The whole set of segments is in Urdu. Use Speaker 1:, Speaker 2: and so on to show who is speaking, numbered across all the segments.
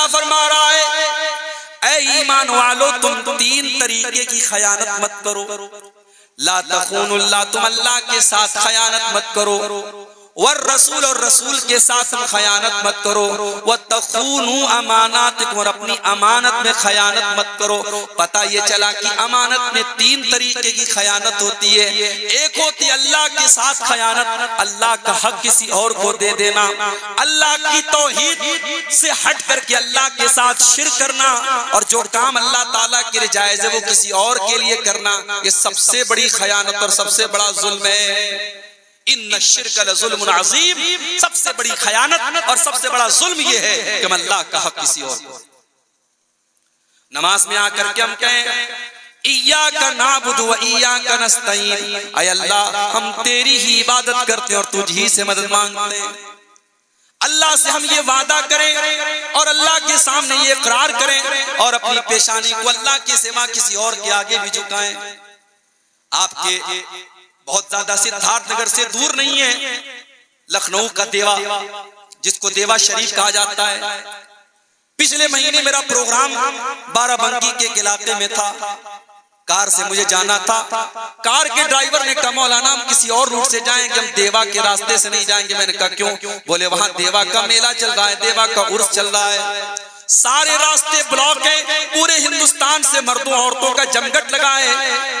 Speaker 1: اللہ فرما رہا ہے اے ایمان والو تم تین طریقے کی خیانت مت کرو. لا تخون اللہ، تم اللہ کے ساتھ خیانت مت کرو. والرسول، اور رسول کے ساتھ خیانت مت کرو. وتخونوا اماناتکم، اور اپنی امانت میں خیانت مت کرو. پتہ یہ چلا کہ امانت میں تین طریقے کی خیانت ہوتی ہے. ایک ہوتی ہے اللہ کے ساتھ خیانت، اللہ کا حق کسی اور کو دے دینا، اللہ کی توحید سے ہٹ کر کے اللہ کے ساتھ شرک کرنا، اور جو کام اللہ تعالیٰ کے لیے جائز ہے وہ کسی اور کے لیے کرنا. یہ سب سے بڑی خیانت اور سب سے بڑا ظلم ہے. ان الشرک لظلم عظیم، سب سے بڑی خیانت اور سب سے بڑا ظلم یہ ہے کہ ہم اللہ کا حق کسی اور کو. نماز میں آ کر کے ہم کہیں ایاک نعبد و ایاک نستعین، اے اللہ ہم تیری ہی عبادت کرتے ہیں اور تجھ ہی سے مدد مانگتے ہیں. اللہ سے ہم یہ وعدہ کریں اور اللہ کے سامنے یہ اقرار کریں اور اپنی پیشانی کو اللہ کے سوا کسی اور کے آگے بھی جھکائیں. آپ کے بہت زیادہ سدھارتھ نگر سے دور نہیں ہے لکھنؤ کا دیوا، جس کو دیوا شریف کہا جاتا ہے. پچھلے مہینے میرا پروگرام بارہ بنکی کے علاقے میں تھا. کار سے مجھے جانا تھا. کار کے ڈرائیور نے کہا مولانا ہم کسی اور روٹ سے جائیں گے، ہم دیوا کے راستے سے نہیں جائیں گے. میں نے کہا کیوں؟ بولے وہاں دیوا کا میلہ چل رہا ہے، دیوا کا عرس چل رہا ہے، سارے راستے بلاک ہیں، پورے ہندوستان سے مردوں عورتوں کا جمگٹ لگا ہے،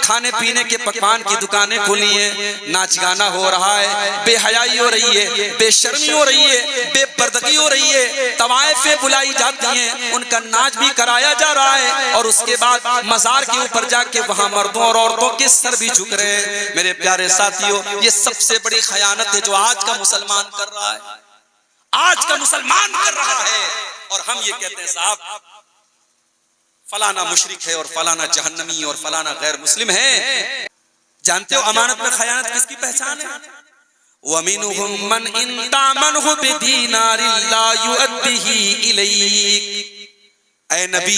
Speaker 1: کھانے پینے کے پکوان کی دکانیں کھلی ہیں، ناچ گانا ہو رہا ہے، بے حیائی ہو رہی ہے، بے شرمی ہو رہی ہے، بے پردگی ہو رہی ہے، طوائفیں بلائی جاتی ہیں، ان کا ناچ بھی کرایا جا رہا ہے، اور اس کے بعد مزار کے اوپر جا کے وہاں مردوں اور عورتوں کے سر بھی جھک رہے ہیں. میرے پیارے ساتھیوں، یہ سب سے بڑی خیانت ہے جو آج کا مسلمان کر رہا ہے، آج کا مسلمان کر رہا ہے. اور ہم یہ کہتے ہیں صاحب فلانا مشرک ہے اور فلانا جہنمی اور فلانا غیر مسلم ہے. جانتے ہو امانت میں خیانت کس کی پہچان ہے؟ وَمِنْهُمْ مَنْ إِنْ تَأْمَنْهُ بِدِينَارٍ لَا يُؤَدِّهِ إِلَيْكَ. اے نبی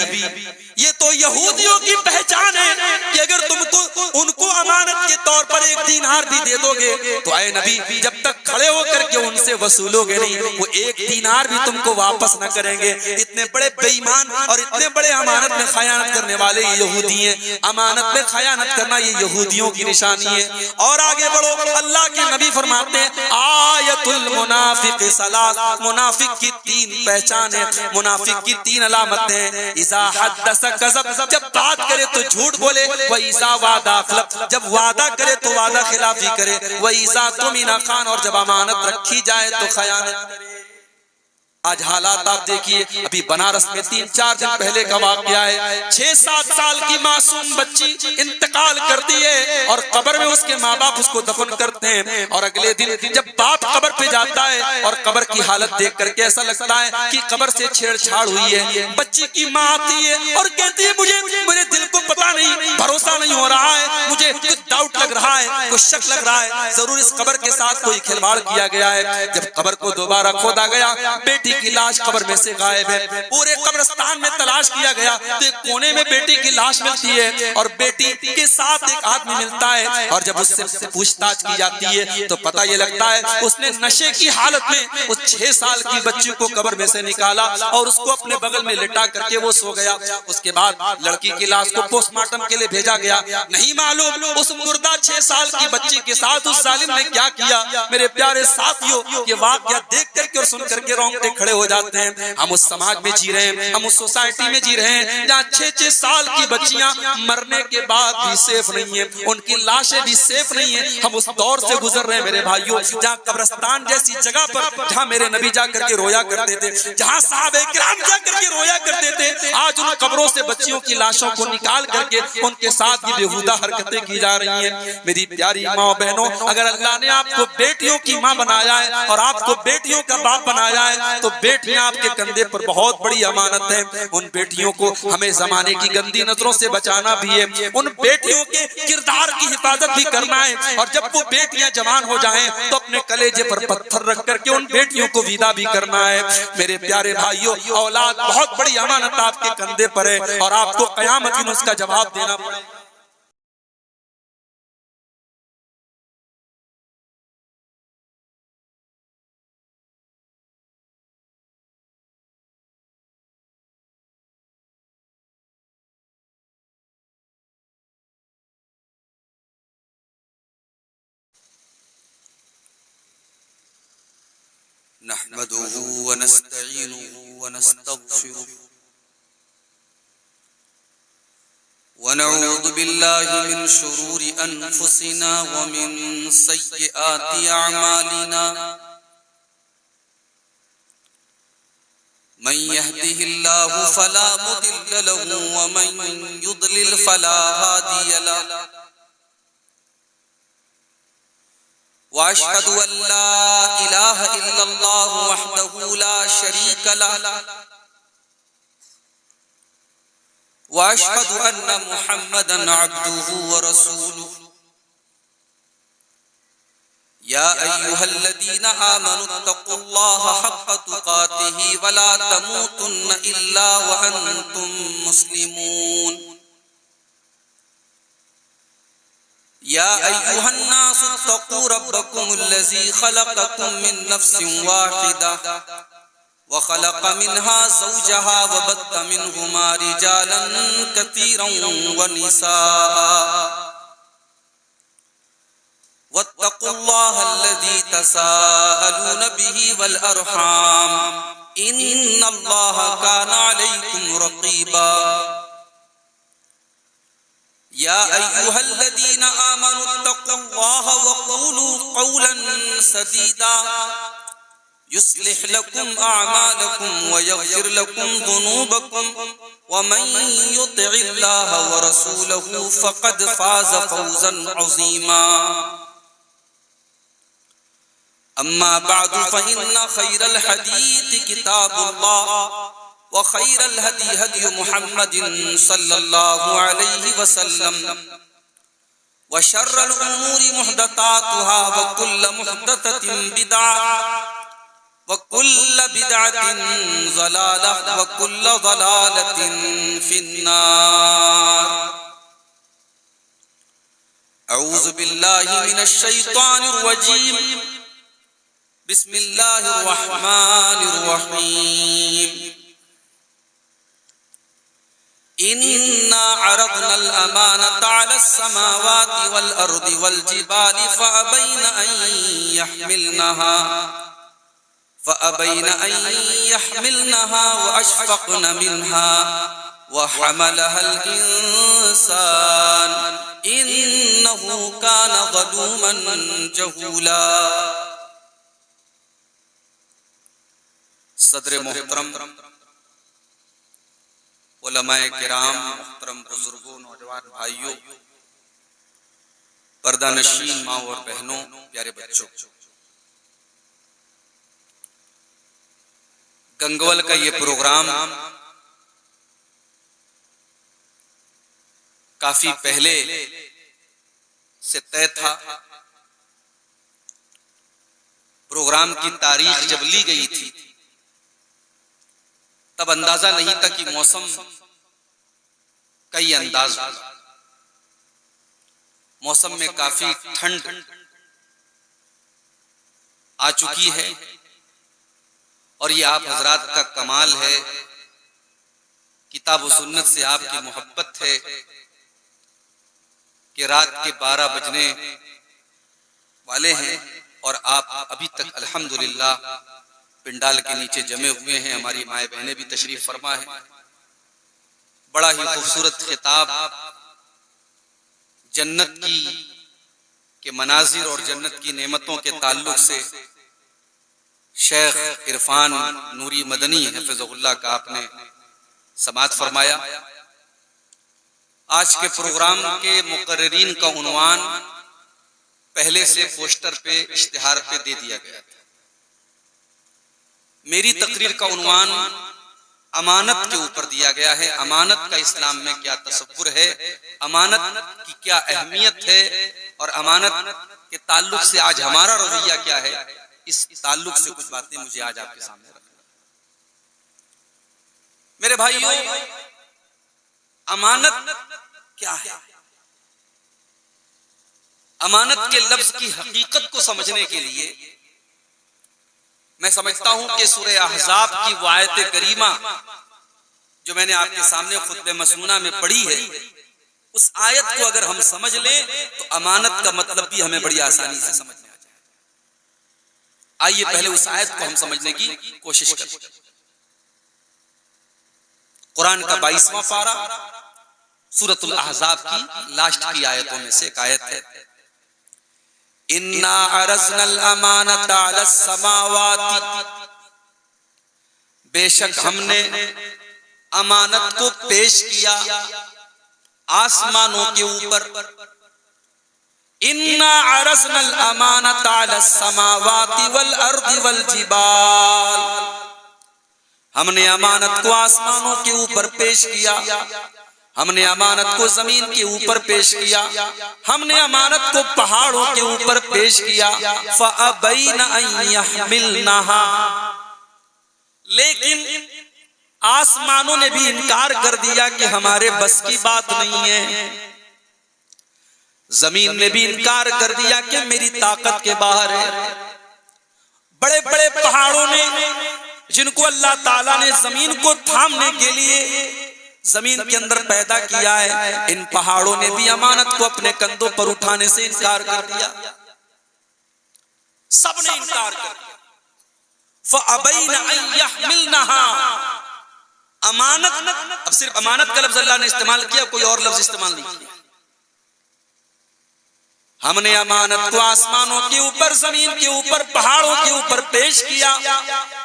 Speaker 1: یہ تو یہودیوں کی پہچان ہے کہ اگر تم کو ان کو امانت کے طور پر ایک دینار بھی دے دو گے تو اے نبی جب تک کھڑے ہو کر کے ان سے وصولو گے نہیں، وہ ایک دینار بھی تم کو واپس نہ کریں گے. اتنے بڑے بے ایمان اور اتنے بڑے امانت میں خیانت کرنے والے یہودی ہیں. امانت میں خیانت کرنا یہ یہودیوں کی نشانی ہے. اور آگے بڑھو، اللہ کے نبی فرماتے ہیں آیت المنافق ثلاث، منافق کی تین پہچان ہے، منافق کی تین علامتیں. اذا حدث کذب، جب بات کرے تو جھوٹ بولے. وَإِذَا وَعَدَ أَخْلَفَ، جب وعدہ کرے تو وعدہ خلافی کرے. وَإِذَا اؤْتُمِنَ خَانَ، اور جب امانت رکھی جائے تو خیانت کرے. آج حالات آپ دیکھیے، ابھی بنارس میں 3-4 دن پہلے کا واقعہ ہے، 6-7 سال کی معصوم بچی انتقال کرتی ہے اور قبر میں اس کے ماں باپ اس کو دفن کرتے ہیں. اور اگلے دن جب باپ قبر پہ جاتا ہے اور قبر کی حالت دیکھ کر کے ایسا لگتا ہے کہ قبر سے چھیڑ چھاڑ ہوئی ہے. بچی کی ماں آتی ہے اور کہتی ہے مجھے دل کو پتا نہیں، بھروسہ نہیں ہو رہا ہے، مجھے کچھ ڈاؤٹ لگ رہا ہے، کچھ شک لگ رہا ہے، ضرور اس قبر کے ساتھ کوئی کھلواڑ کیا گیا ہے. جب قبر کو دوبارہ کھودا گیا، بیٹی کی لاش قبر میں سے غائب ہے. پورے قبرستان میں تلاش کیا گیا تو ایک کونے میں بیٹی کی لاش ملتی ہے اور بیٹی کے ساتھ ایک آدمی ملتا ہے. اور جب اس سے پوچھ تاچھ کی جاتی ہے تو پتہ یہ لگتا ہے اس نے نشے کی حالت میں اس 6 سال کی بچی کو قبر میں سے نکالا اور اس کو اپنے بغل میں لٹا کر کے وہ سو گیا. اس کے بعد لڑکی کی لاش کو پوسٹ مارٹم کے لیے بھیجا گیا. نہیں معلوم اس مردہ 6 سال کی بچی کے ساتھ اس ظالم نے کیا کیا. میرے پیارے ساتھیوں، یہ واقعہ دیکھ کر کے اور سن کر کے رونگٹے کھڑے ہو جاتے ہیں. ہم اس سماج میں جی رہے ہیں، ہم اس سوسائٹی میں جی رہے ہیں جہاں 6-6 سال کی بچیاں مرنے کے بعد بھی سیف نہیں ہیں، ان کی لاشیں بھی سیف نہیں ہیں. ہم اس دور سے گزر رہے ہیں میرے بھائیوں جہاں قبرستان جیسی جگہ پر جہاں میرے نبی جا کر کے رویا کرتے تھے، جہاں صحابہ کرام جا کر کے رویا کرتے تھے، آج ان قبروں سے بچیوں کی لاشوں کو نکال کر کے ان کے ساتھ یہ بےہودہ حرکتیں کی جا رہی ہیں. میری پیاری ماں بہنوں، اگر اللہ نے آپ کو بیٹیوں کی ماں بنایا ہے اور آپ کو بیٹیوں کا باپ بنایا ہے تو بیٹیاں آپ کے کندھے پر بہت بڑی امانت ہے. ان بیٹیوں کو ہمیں زمانے کی گندی نظروں سے بچانا بھی ہے، ان بیٹیوں کے کردار کی حفاظت بھی کرنا ہے. اور جب وہ بیٹیاں جوان ہو جائیں تو اپنے کلیجے پر پتھر رکھ کر کے ان بیٹیوں کو ودا بھی کرنا ہے. میرے پیارے بھائیوں، اولاد بہت بڑی امانت آپ کے کندھے پر ہے اور آپ کو قیامت میں اس کا جواب دینا پڑے گا. نحمده ونستعينه ونستغفره ونعوذ بالله من شرور أنفسنا ومن سيئات أعمالنا من يهده الله فلا مضل له ومن يضلل فلا هادي له وأشهد أن لا إله إلا الله وحده لا شريك له وأشهد أن محمدا عبده ورسوله يا أيها الذين آمنوا اتقوا الله حق تقاته ولا تموتن إلا وأنتم مسلمون يا أيها الناس اتقوا ربكم الذي خلقكم من نفس واحدة وخلق منها زوجها وبث منهما رجالا كثيرا ونساء واتقوا الله الذي تساءلون به والأرحام إن الله كان عليكم رقيبا يا أيها الذين آمنوا اتقوا الله وقولوا قولا سديدا يصلح لكم أعمالكم ويغفر لكم ذنوبكم ومن يطع الله ورسوله فقد فاز فوزا عظيما أما بعد فإن خير الحديث كتاب الله وخير الهدي هدي محمد صلى الله عليه وسلم وشر الأمور محدثاتها وكل محدثة بدعة وكل بدعة ضلالة وكل ضلالة في النار أعوذ بالله من الشيطان الرجيم بسم الله الرحمن الرحيم إنا عرضنا الأمانة على السماوات والأرض والجبال فأبين أن يحملنها وأشفقن منها وحملها الإنسان إنه كان ظلوما جهولا صدر محترم علماء کرام، محترم بزرگوں، نوجوان بھائیوں، پردہ نشین ماں اور بہنوں، پیارے بچوں، گنگول کا یہ پروگرام کافی پہلے سے طے تھا۔ پروگرام کی تاریخ جب لی گئی تھی تب اندازہ نہیں تھا کہ موسم کئی انداز ہوگا۔ موسم میں کافی ٹھنڈ آ چکی ہے اور یہ آپ حضرات کا کمال ہے، کتاب و سنت سے آپ کی محبت ہے کہ رات کے 12 بجنے والے ہیں اور آپ ابھی تک الحمدللہ پنڈال کے نیچے جمے ہوئے ہیں۔ ہماری مائیں بہنیں بھی تشریف فرما ہیں۔ بڑا ہی خوبصورت خطاب جنت کے مناظر اور جنت کی نعمتوں کے تعلق سے شیخ عرفان نوری مدنی حفظہ اللہ کا آپ نے سماعت فرمایا۔ آج کے پروگرام کے مقررین کا عنوان پہلے سے پوسٹر پہ، اشتہار پہ دے دیا گیا تھا۔ میری تقریر کا عنوان امانت کے اوپر دیا گیا ہے۔ امانت کا اسلام میں کیا تصور ہے، امانت کی کیا اہمیت ہے، اور امانت کے تعلق سے آج ہمارا رویہ کیا ہے، اس تعلق سے کچھ باتیں مجھے آج آپ کے سامنے رکھنا۔ میرے بھائیوں، امانت کیا ہے؟ امانت کے لفظ کی حقیقت کو سمجھنے کے لیے میں سمجھتا ہوں کہ سورہ احزاب کی وہ آیت کریمہ جو میں نے آپ کے سامنے خطبہ مسنونہ میں پڑھی ہے، اس آیت کو اگر ہم سمجھ لیں تو امانت کا مطلب بھی ہمیں بڑی آسانی سے سمجھ میں آ جائے۔ آئیے پہلے اس آیت کو ہم سمجھنے کی کوشش کریں۔ قرآن کا 22واں پارہ سورۃ الاحزاب کی لاسٹ کی آیتوں میں سے ایک آیت ہے، اِنَّا عَرَضْنَا الْأَمَانَةَ عَلَى السَّمَاوَاتِ، بے شک ہم نے امانت کو پیش کیا آسمانوں کے اوپر، اِنَّا عَرَضْنَا الْأَمَانَةَ عَلَى السَّمَاوَاتِ وَالْأَرْضِ وَالْجِبَالِ، ہم نے امانت کو آسمانوں کے اوپر پیش کیا، ہم نے امانت کو زمین کے اوپر پیش کیا، ہم نے امانت کو پہاڑوں کے اوپر پیش کیا، فَأَبَيْنَ أَن يَحْمِلْنَهَا، لیکن آسمانوں نے بھی انکار کر دیا کہ ہمارے بس کی بات نہیں ہے، زمین نے بھی انکار کر دیا کہ میری طاقت کے باہر ہے، بڑے بڑے پہاڑوں نے جن کو اللہ تعالیٰ نے زمین کو تھامنے کے لیے زمین کے اندر پیدا کیا ہے، ان پہاڑوں نے بھی امانت کو اپنے کندھوں پر اٹھانے سے انکار کر دیا، سب نے انکار کر دیا۔ فَأَبَيْنَ أَن يَحْمِلْنَهَا، امانت، اب صرف امانت کا لفظ اللہ نے استعمال کیا، کوئی اور لفظ استعمال نہیں کیا۔ ہم نے امانت کو آسمانوں کے اوپر، زمین کے اوپر، پہاڑوں کے اوپر پیش کیا،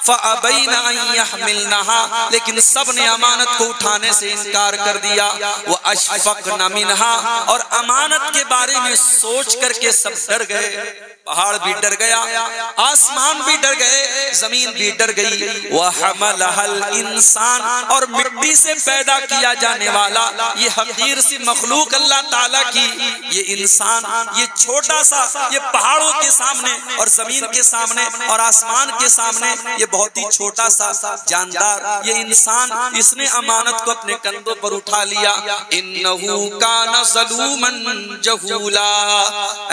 Speaker 1: فَأَبَيْنَ أَن يَحْمِلْنَهَا، لیکن سب نے امانت کو اٹھانے سے انکار کر دیا، وَأَشْفَقْنَ مِنْهَا، اور امانت کے بارے میں سوچ کر کے سب ڈر گئے، پہاڑ بھی ڈر گیا، آسمان بھی ڈر گئے، زمین بھی ڈر گئی، وَحَمَلَهَا الْإِنسَانُ، اور مٹی سے پیدا کیا جانے والا یہ حقیر سی مخلوق اللہ تعالیٰ کی، یہ انسان، یہ چھوٹا سا، یہ پہاڑوں کے سامنے اور زمین کے سامنے اور آسمان کے سامنے یہ بہت ہی چھوٹا سا جاندار، یہ انسان، اس نے امانت کو اپنے کندھوں پر اٹھا لیا۔ إِنَّهُ كَانَ ظَلُومًا جَهُولًا،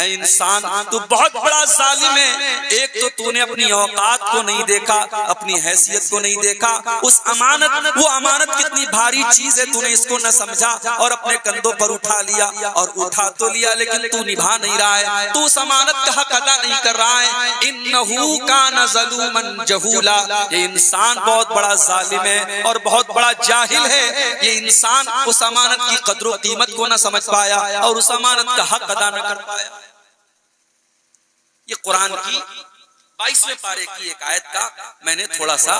Speaker 1: اے انسان تو بہت بڑا ظالم ہے، ایک تو نے اپنی اوقات کو نہیں دیکھا، اپنی حیثیت کو نہیں دیکھا، اس امانت، وہ امانت کتنی بھاری چیز ہے، تو نے اس کو نہ سمجھا اور اپنے کندھوں پر اٹھا لیا، اور اٹھا تو لیا لیکن تو نبھا نہیں رہا ہے، تو اس امانت کا حق ادا نہیں کر رہا ہے۔ إِنَّهُ كَانَ ظَلُومًا جَهُولًا، یہ انسان بہت بڑا ظالم ہے اور بہت بڑا جاہل ہے، یہ انسان اس امانت کی قدر و قیمت کو نہ سمجھ پایا اور اس امانت کا حق ادا نہ کر پایا۔ یہ قرآن کی 22ویں پارے کی ایک آیت کا میں نے تھوڑا سا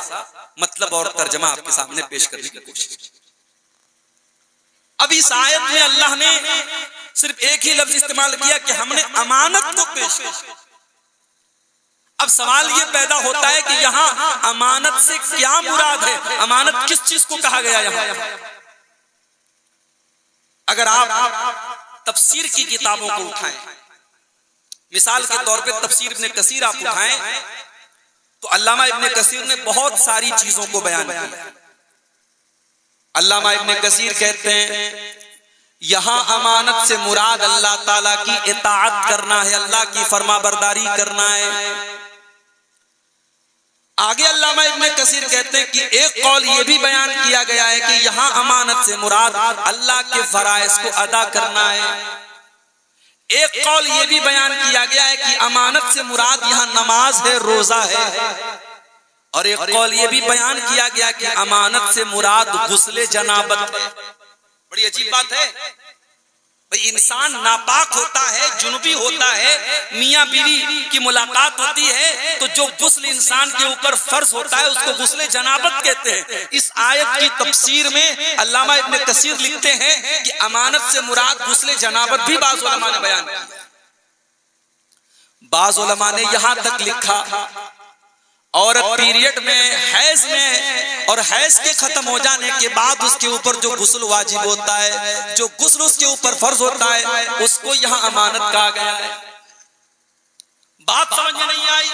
Speaker 1: مطلب اور ترجمہ آپ کے سامنے پیش کرنے کی کوشش کی۔ اب اس آیت میں اللہ نے صرف ایک ہی لفظ استعمال کیا کہ ہم نے امانت کو پیش کیا۔ اب سوال یہ پیدا ہوتا ہے کہ یہاں امانت سے کیا مراد ہے، امانت کس چیز کو کہا گیا یہاں؟ اگر آپ تفسیر کی کتابوں کو اٹھائیں، مثال کے طور پہ تفسیر ابن کثیر آپ اٹھائیں تو علامہ ابن کثیر نے بہت ساری چیزوں کو بیان کیا۔ علامہ ابن کثیر کہتے ہیں یہاں امانت سے مراد اللہ تعالیٰ کی اطاعت کرنا ہے، اللہ کی فرما برداری کرنا ہے۔ آگے علامہ ابن کثیر کہتے ہیں کہ ایک قول یہ بھی بیان کیا گیا ہے کہ یہاں امانت سے مراد اللہ کے فرائض کو ادا کرنا ہے۔ ایک قول یہ بھی بیان کیا گیا ہے کہ امانت سے مراد یہاں نماز ہے، روزہ ہے، اور ایک قول یہ بھی بیان کیا گیا کہ امانت سے مراد غسل جنابت ہے۔ بڑی عجیب بات ہے، بھئی انسان ناپاک ہوتا ہے، جنوبی ہوتا ہے، میاں بیوی کی ملاقات ہوتی ہے تو جو غسل انسان کے اوپر فرض ہوتا ہے اس کو غسل جنابت کہتے ہیں۔ اس آیت کی تفسیر میں علامہ ابن کثیر لکھتے ہیں کہ امانت سے مراد غسل جنابت بھی بعض علماء نے بیان کیا۔ بعض علماء نے یہاں تک لکھا عورت پیریڈ میں، حیض میں، اور حیض کے ختم ہو جانے کے بعد اس کے اوپر جو غسل واجب ہوتا ہے، جو غسل اس کے اوپر فرض ہوتا ہے، اس کو یہاں امانت کہا گیا ہے۔ بات سمجھ میں نہیں آئی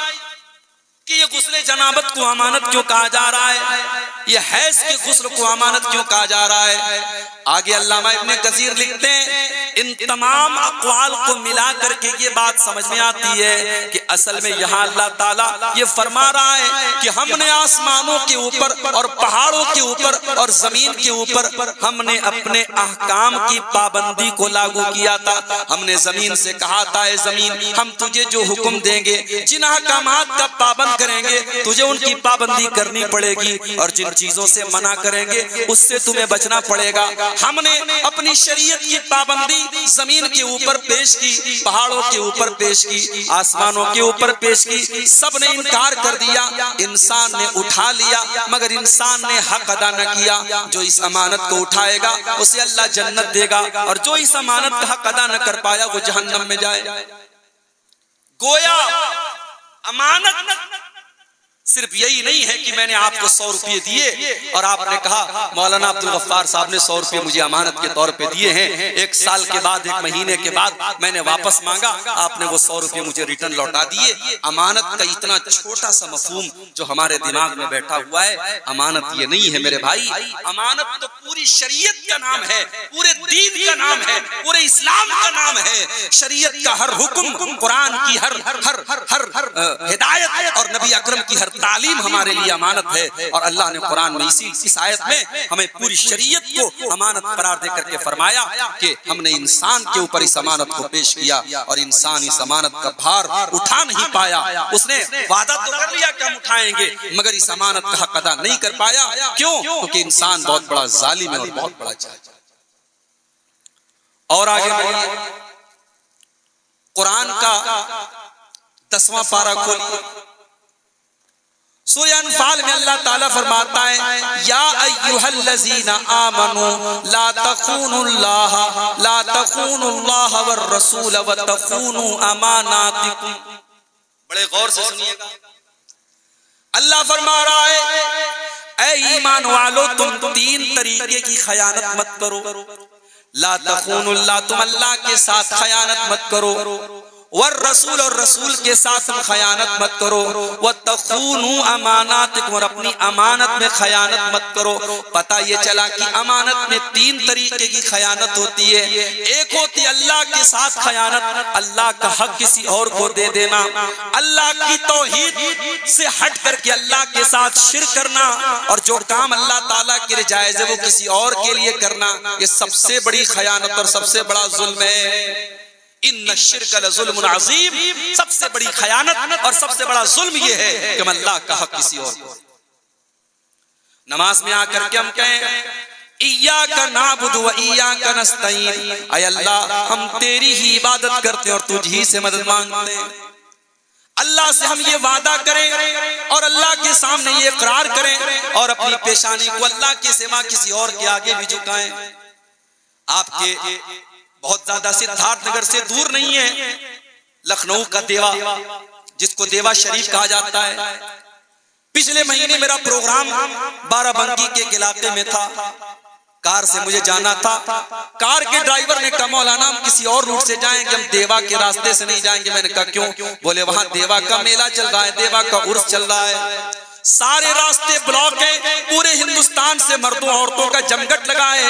Speaker 1: کہ یہ غسل جنابت کو امانت کیوں کہا جا رہا ہے، یہ حیض کے غسل کو امانت کیوں کہا جا رہا ہے؟ آگے علامہ ابن کثیر لکھتے ہیں ان تمام اقوال کو ملا کر کے یہ بات سمجھ میں آتی ہے کہ اصل میں یہاں اللہ تعالیٰ یہ فرما رہا ہے کہ ہم نے آسمانوں کے اوپر اور پہاڑوں کے اوپر اور زمین کے اوپر ہم نے اپنے احکام کی پابندی کو لاگو کیا تھا. ہم نے زمین سے کہا تھا اے زمین ہم تجھے جو حکم دیں گے جن احکامات کا پابند کریں گے تجھے ان کی پابندی کرنی پڑے گی اور جن چیزوں سے منع کریں گے اس سے تمہیں بچنا پڑے گا. ہم نے اپنی شریعت کی پابندی زمین کے اوپر پیش کی, پہاڑوں کے اوپر پیش کی, آسمانوں کے اوپر پیش کی. سب نے انکار کر دیا, انسان نے اٹھا لیا مگر انسان نے حق ادا نہ کیا. جو اس امانت کو اٹھائے گا اسے اللہ جنت دے گا اور جو اس امانت کا حق ادا نہ کر پایا وہ جہنم میں جائے. گویا امانت صرف یہی نہیں ہے کہ میں نے آپ کو 100 روپے دیے اور آپ نے کہا مولانا عبدالغفار صاحب نے 100 روپے مجھے امانت کے طور پہ دیے ہیں, ایک سال کے بعد ایک مہینے کے بعد میں نے واپس مانگا, آپ نے وہ 100 روپے مجھے ریٹرن لوٹا دیے. امانت کا اتنا چھوٹا سا مفہوم جو ہمارے دماغ میں بیٹھا ہوا ہے, امانت یہ نہیں ہے میرے بھائی. امانت تو پوری شریعت کا نام ہے, پورے دین کا نام ہے, پورے اسلام کا نام ہے. شریعت کا ہر حکم, قرآن کی ہر ہدایت اور نبی اکرم کی ہر تعلیم ہمارے لیے امانت ہے. اور اللہ نے قرآن میں اس آیت میں ہمیں پوری شریعت کو امانت قرار دے کر کے فرمایا کہ ہم نے انسان کے اوپر اس امانت کو پیش کیا اور انسان اس امانت کا بھار اٹھا نہیں پایا. اس نے وعدہ تو کر لیا کہ ہم اٹھائیں گے مگر اس امانت کا حق ادا نہیں کر پایا. کیوں؟ کیونکہ انسان بہت بڑا ظالم ہے اور بہت بڑا جاہل. اور آگے بڑھیے, قرآن کا 10واں پارہ کھولیے. سورہ انفال میں اللہ تعالیٰ فرماتا ہے یا ایھا الذین آمنوا لا تخونوا اللہ والرسول وتخونوا اماناتکم. بڑے غور سے سنیے گا, اللہ فرما رہا ہے اے ایمان والو تم 3 طریقے کی خیانت مت کرو. لا تخونوا اللہ, تم اللہ کے ساتھ خیانت مت کرو, والرسول اور رسول کے ساتھ خیانت مت کرو, وتخونوا اماناتکم اور اپنی امانت میں خیانت مت کرو. پتہ یہ چلا کہ امانت میں 3 طریقے کی خیانت ہوتی ہے. ایک ہوتی اللہ کے ساتھ خیانت, اللہ کا حق کسی اور کو دے دینا, اللہ کی توحید سے ہٹ کر کے اللہ کے ساتھ شرک کرنا, اور جو کام اللہ تعالیٰ کے لیے جائز ہے وہ کسی اور کے لیے کرنا. یہ سب سے بڑی خیانت اور سب سے بڑا ظلم ہے. ان الشرک لظلم عظیم, سب سے بڑی خیانت اور سب سے بڑا ظلم یہ ہے کہ ہم اللہ کا حق کسی اور کو. نماز میں آ کر کے ہم کہیں ایاک نعبد و ایاک نستعین, اے اللہ ہم تیری ہی عبادت کرتے ہیں اور تجھ ہی سے مدد مانگتے ہیں. اللہ سے ہم یہ وعدہ کریں اور اللہ کے سامنے یہ اقرار کریں اور اپنی پیشانی کو اللہ کے سوا کسی اور کے آگے بھی جھکائیں. آپ کے بہت زیادہ سدھارتھ نگر سے دور نہیں ہے لکھنؤ کا دیوا, جس کو دیوا شریف کہا جاتا ہے. پچھلے مہینے میرا پروگرام بارہ بنکی کے علاقے میں تھا. کار سے مجھے جانا تھا, کار کے ڈرائیور نے کہا مولانا ہم کسی اور روٹ سے جائیں گے, ہم دیوا کے راستے سے نہیں جائیں گے. میں نے کہا کیوں؟ بولے وہاں دیوا کا میلہ چل رہا ہے, دیوا کا عرس چل رہا ہے, سارے راستے بلاک ہیں, پورے ہندوستان سے مردوں عورتوں کا جمگٹ لگا ہے,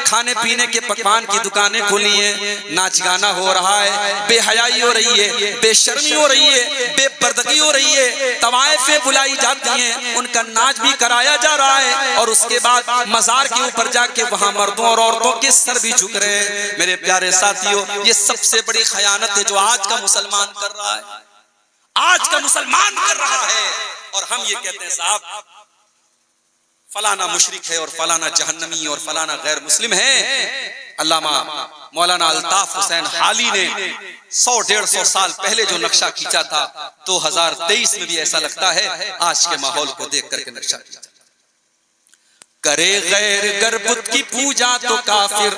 Speaker 1: کھانے پینے کے پکوان کی دکانیں کھلی ہیں, ناچ گانا ہو رہا ہے, بے حیائی ہو رہی ہے, بے شرمی ہو رہی ہے, بے پردگی ہو رہی ہے, طوائفیں بلائی جاتی ہیں, ان کا ناچ بھی کرایا جا رہا ہے, اور اس کے بعد مزار کے اوپر جا کے وہاں مردوں اور عورتوں کے سر بھی جھک رہے ہیں. میرے پیارے ساتھیوں, یہ سب سے بڑی خیانت ہے جو آج کا مسلمان کر رہا ہے, آج کا مسلمان کر رہا ہے. اور ہم یہ کہتے ہیں صاحب فلانا مشرک ہے اور فلانا جہنمی اور فلانا غیر مسلم ہے. علامہ مولانا الطاف حسین حالی نے 100-150 سال پہلے جو نقشہ کھینچا تھا 2023 میں بھی ایسا لگتا ہے آج کے ماحول کو دیکھ کر کے نقشہ کھینچا. کرے غیر گر بت کی پوجا تو کافر,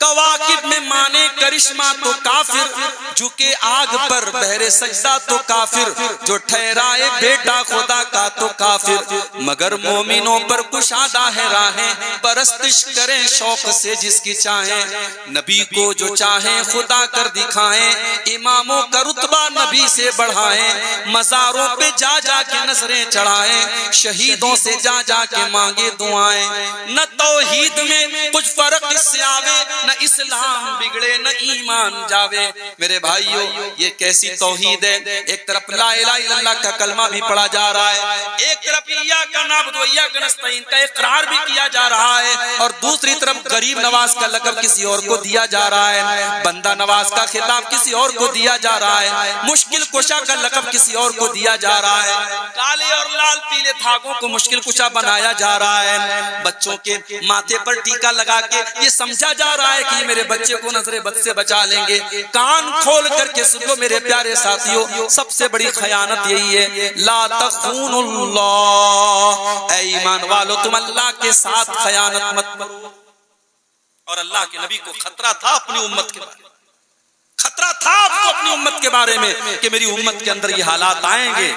Speaker 1: کواکب میں مانے کرشمہ تو کافر, جھکے آگ پر بہرے سجدہ تو کافر, جو ٹھہرائے بیٹا خدا کا تو کافر. مگر مومنوں پر کشادہ ہے راہیں, پرستش کریں شوق سے جس کی چاہیں, نبی کو جو چاہیں خدا کر دکھائیں, اماموں کا رتبہ نبی سے بڑھائیں, مزاروں پہ جا جا کے نظریں چڑھائیں, شہیدوں سے جا جا کے مانگے دعائیں. نہ توحید میں کچھ فرق اس سے آوے، نہ اسلام بگڑے نہ ایمان جاوے۔ میرے بھائیو یہ کیسی توحید ہے؟ ایک طرف لا الہ الا اللہ کا کلمہ بھی پڑھا جا رہا ہے، ایک طرف ایاک نعبد و ایاک نستعین کا اقرار بھی کیا جا رہا ہے، اور دوسری طرف غریب نواز کا لقب کسی اور کو دیا جا رہا ہے، بندہ نواز کا خطاب کسی اور کو دیا جا رہا ہے، مشکل کشا کا لقب کسی اور کو دیا جا رہا ہے، کالے اور لال پیلے دھاگوں کو مشکل کشا بنایا جا رہا ہے، بچوں کے ماتھے پر ٹیکا لگا کے یہ سمجھا جا رہا ہے کہ میرے بچے کو نظر بد سے بچا لیں گے۔ کان کھول کر کے سن لو میرے پیارے ساتھیوں، سب سے بڑی خیانت یہی ہے، لا تخون اللہ، اے ایمان والو تم اللہ کے ساتھ خیانت مت کرو۔ اور اللہ کے نبی کو خطرہ تھا اپنی امت کے بارے میں، خطرہ تھا آپ کو اپنی امت کے بارے میں کہ میری امت کے اندر یہ حالات آئیں گے۔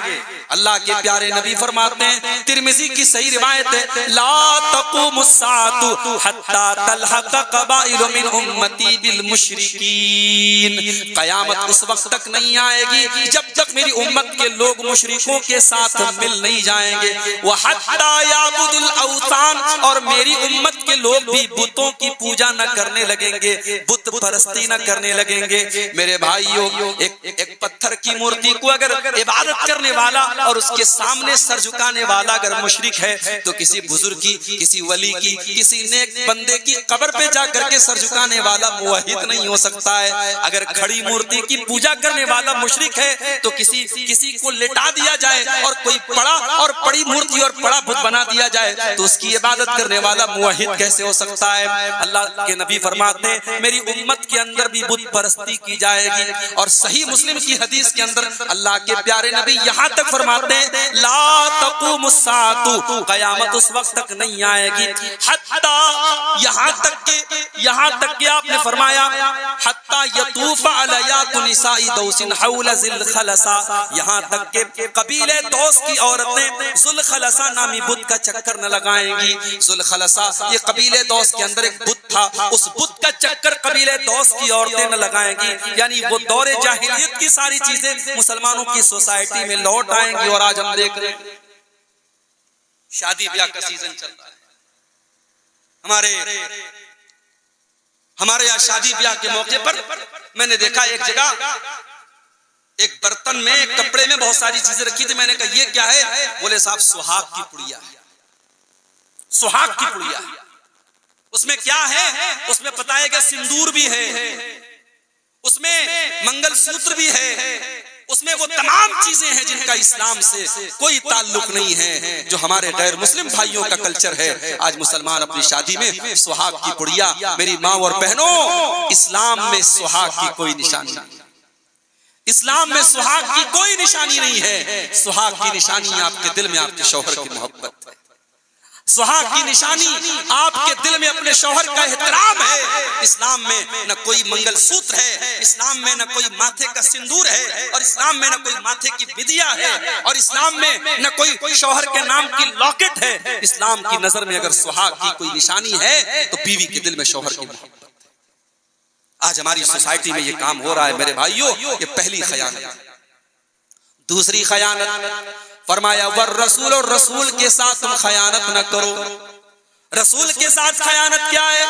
Speaker 1: اللہ کے پیارے نبی فرماتے ہیں، ترمذی کی صحیح روایت ہے، لا تقوم الساعة حتى تلحق قبائل من امتی بالمشرکین، قیامت اس وقت تک نہیں آئے گی جب تک میری امت کے لوگ مشرکوں کے ساتھ مل نہیں جائیں گے، وحتى يعبد الاوثان، اور میری امت کے لوگ بھی بتوں کی پوجا نہ کرنے لگیں گے، بت پرستی نہ کرنے لگیں گے۔ میرے بھائیوں ایک پتھر کی مورتی کو اگر عبادت کرنے والا اور اس کے سامنے سر جھکانے والا اگر مشرک ہے تو کسی بزرگ کی، کسی ولی کی، کسی نیک بندے کی قبر پہ جا کر کے سر جھکانے والا موحد نہیں ہو سکتا ہے۔ اگر کھڑی مورتی کی پوجا کرنے والا مشرک ہے تو کسی کو لٹا دیا جائے اور کوئی پڑا اور پڑی مورتی اور پڑا بت بنا دیا جائے تو اس کی عبادت کرنے والا موحد کیسے ہو سکتا ہے؟ اللہ کے نبی فرماتے ہیں میری امت کے اندر بھی بت پرستی کی جائے گی، اور صحیح مسلم کی حدیث کے اندر اللہ کے پیارے نبی یہاں تک فرماتے ہیں، لا تقوم الساعة، قیامت اس وقت تک نہیں آئے گی، حتی یہاں تک کہ آپ نے فرمایا حتی یطوف علیات نساء دوس حول ذی الخلصہ، یہاں تک کہ قبیلے دوس کی عورتیں ذو الخلصہ نامی بت کا چکر نہ لگائیں گی۔ ذو الخلصہ یہ قبیلے دوس کے اندر ایک بت تھا، اس بت کا چکر قبیلے دوس کی عورتیں نہ لگائیں گی، یعنی وہ دور جاہلیت کی ساری چیزیں مسلمانوں کی سوسائٹی میں لوٹ آئیں گی۔ اور آج ہم دیکھ رہے ہیں شادی بیاہ کا سیزن چل رہا ہے، ہمارے یہاں شادی بیاہ کے موقع پر میں نے دیکھا ایک جگہ ایک برتن میں ایک کپڑے میں بہت ساری چیزیں رکھی تھی، میں نے کہا یہ کیا ہے؟ بولے صاحب سہاگ کی پڑیا ہے، سہاگ کی پڑیا ہے۔ اس میں کیا ہے؟ اس میں پتہ ہے کہ سندور بھی ہے، اس میں منگل سوتر بھی ہے، اس میں وہ تمام چیزیں ہیں جن کا اسلام سے کوئی تعلق نہیں ہے، جو ہمارے غیر مسلم بھائیوں کا کلچر ہے۔ آج مسلمان اپنی شادی میں سہاگ کی پڑیا، میری ماں اور بہنوں اسلام میں سہاگ کی کوئی نشانی نہیں، اسلام میں سہاگ کی کوئی نشانی نہیں ہے۔ سہاگ کی نشانی آپ کے دل میں آپ کے شوہر کی محبت ہے، سہاگ کی نشانی آپ کے دل میں اپنے شوہر کا احترام ہے۔ اسلام میں نہ کوئی منگل سوتر ہے، اسلام میں نہ کوئی ماتھے کا سندور ہے، اور اسلام میں نہ کوئی ماتھے کی بدیا ہے، اور اسلام میں نہ کوئی شوہر کے نام کی لاکٹ ہے۔ اسلام کی نظر میں اگر سہاگ کی کوئی نشانی ہے تو بیوی کے دل میں شوہر کی محبت ہے۔ آج ہماری سوسائٹی میں یہ کام ہو رہا ہے میرے بھائیوں، یہ پہلی خیانت۔ دوسری خیانت فرمایا والرسول، اور رسول کے ساتھ تم خیانت نہ کرو۔ رسول کے ساتھ خیانت کیا ہے؟